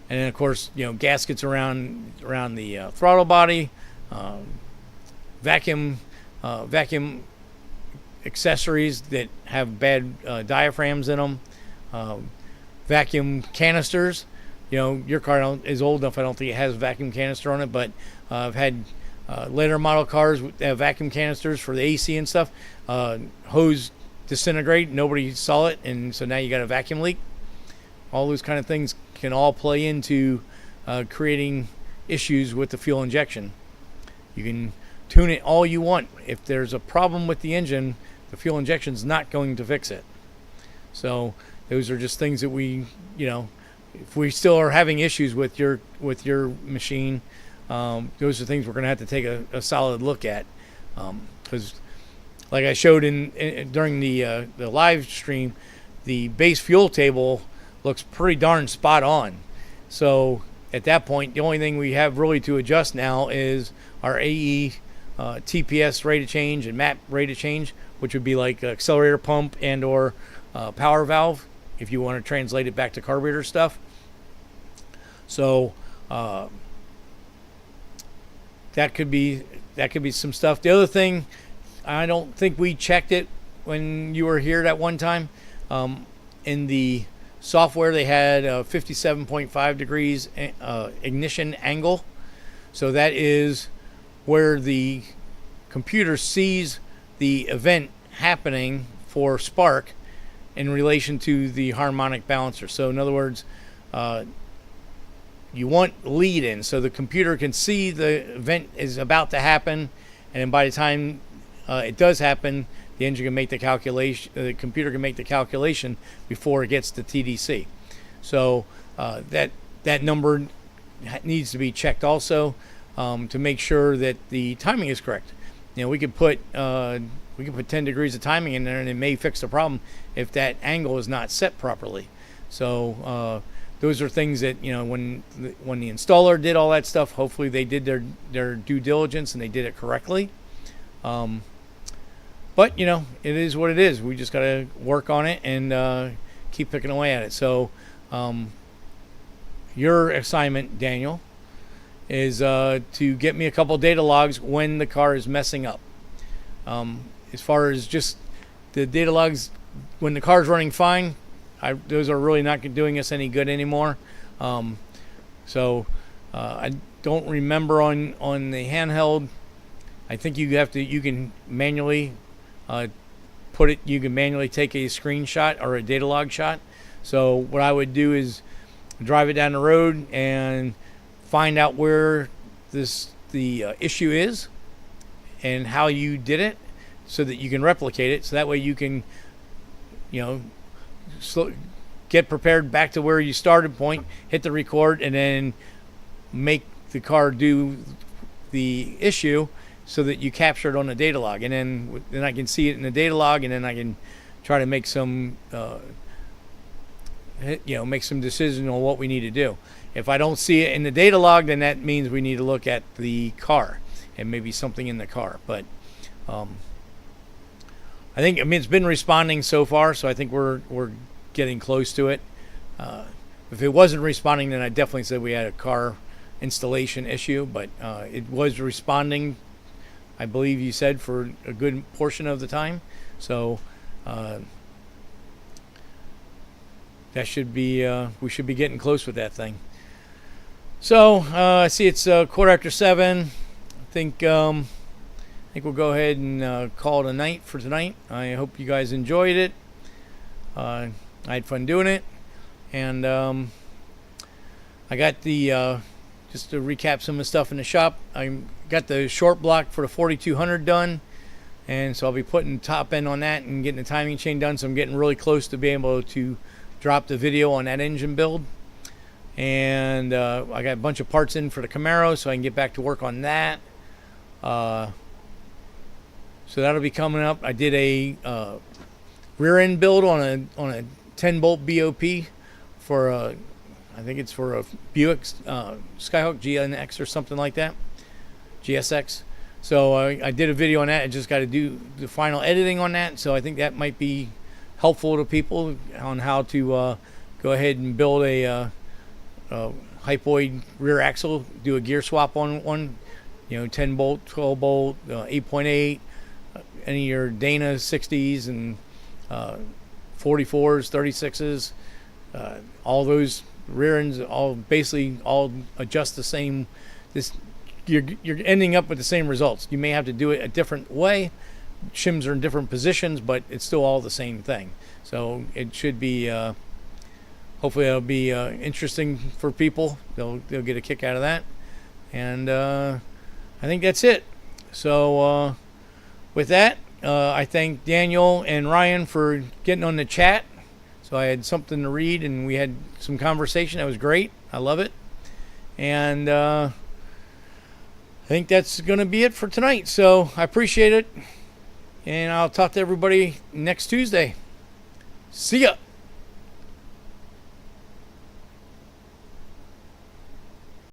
then of course, gaskets around the throttle body, vacuum accessories that have bad diaphragms in them, vacuum canisters. Your car is old enough, I don't think it has a vacuum canister on it, but I've had later model cars that have vacuum canisters for the AC and stuff. Hose disintegrate, nobody saw it, and so now you got a vacuum leak. All those kind of things can all play into creating issues with the fuel injection. You can tune it all you want. If there's a problem with the engine, the fuel injection is not going to fix it. So those are just things that we if we still are having issues with your machine, those are things we're going to have to take a solid look at, because like I showed during the live stream, the base fuel table looks pretty darn spot on. So at that point, the only thing we have really to adjust now is our AE TPS rate of change and MAP rate of change, which would be like accelerator pump and or power valve, if you want to translate it back to carburetor stuff. So that could be some stuff. The other thing, I don't think we checked it when you were here that one time. In the software, they had 57.5 degrees ignition angle. So that is where the computer sees the event happening for spark in relation to the harmonic balancer. So in other words, you want lead in, so the computer can see the event is about to happen, and then by the time it does happen, the engine can make the calculation, the computer can make the calculation before it gets to TDC. So that number needs to be checked also, to make sure that the timing is correct. You know, we could put 10 degrees of timing in there, and it may fix the problem if that angle is not set properly. So those are things that, you know, when the installer did all that stuff, hopefully they did their due diligence and they did it correctly. But you know, it is what it is. We just got to work on it and keep picking away at it. So your assignment, Daniel, is to get me a couple data logs when the car is messing up. As far as just the data logs when the car is running fine, those are really not doing us any good anymore. So I don't remember on the handheld. I think you can manually you can manually take a screenshot or a data log shot. So what I would do is drive it down the road and find out where the issue is and how you did it, so that you can replicate it. So that way you can, you know, get prepared back to where you started point, hit the record, and then make the car do the issue so that you capture it on the data log. And then I can see it in the data log, and then I can try to make some make some decision on what we need to do. If I don't see it in the data log, then that means we need to look at the car and maybe something in the car. But I think, it's been responding so far, so I think we're getting close to it. If it wasn't responding, then I definitely said we had a car installation issue, but it was responding, I believe you said, for a good portion of the time. So that should be we should be getting close with that thing. So I see it's 7:15. I think we'll go ahead and call it a night for tonight. I hope you guys enjoyed it. I had fun doing it, and I got the just to recap some of the stuff in the shop. I got the short block for the 4200 done, and so I'll be putting top end on that and getting the timing chain done. So I'm getting really close to being able to drop the video on that engine build. And I got a bunch of parts in for the Camaro, so I can get back to work on that. So that'll be coming up. I did a rear end build on a 10 bolt BOP for I think it's for a Buick Skyhawk GNX or something like that, GSX. So I did a video on that. I just got to do the final editing on that. So I think that might be helpful to people on how to go ahead and build a hypoid rear axle, do a gear swap on one, 10 bolt, 12 bolt, 8.8, any of your Dana 60s and 44s, 36s, all those rear ends, basically all adjust the same. You're ending up with the same results. You may have to do it a different way. Shims are in different positions, but it's still all the same thing. So it should be, hopefully it'll be interesting for people. They'll get a kick out of that. And I think that's it. So with that, I thank Daniel and Ryan for getting on the chat. So So I had something to read, and we had some conversation. That was great. I love it. And I think that's going to be it for tonight. So I appreciate it. And I'll talk to everybody next Tuesday. See ya.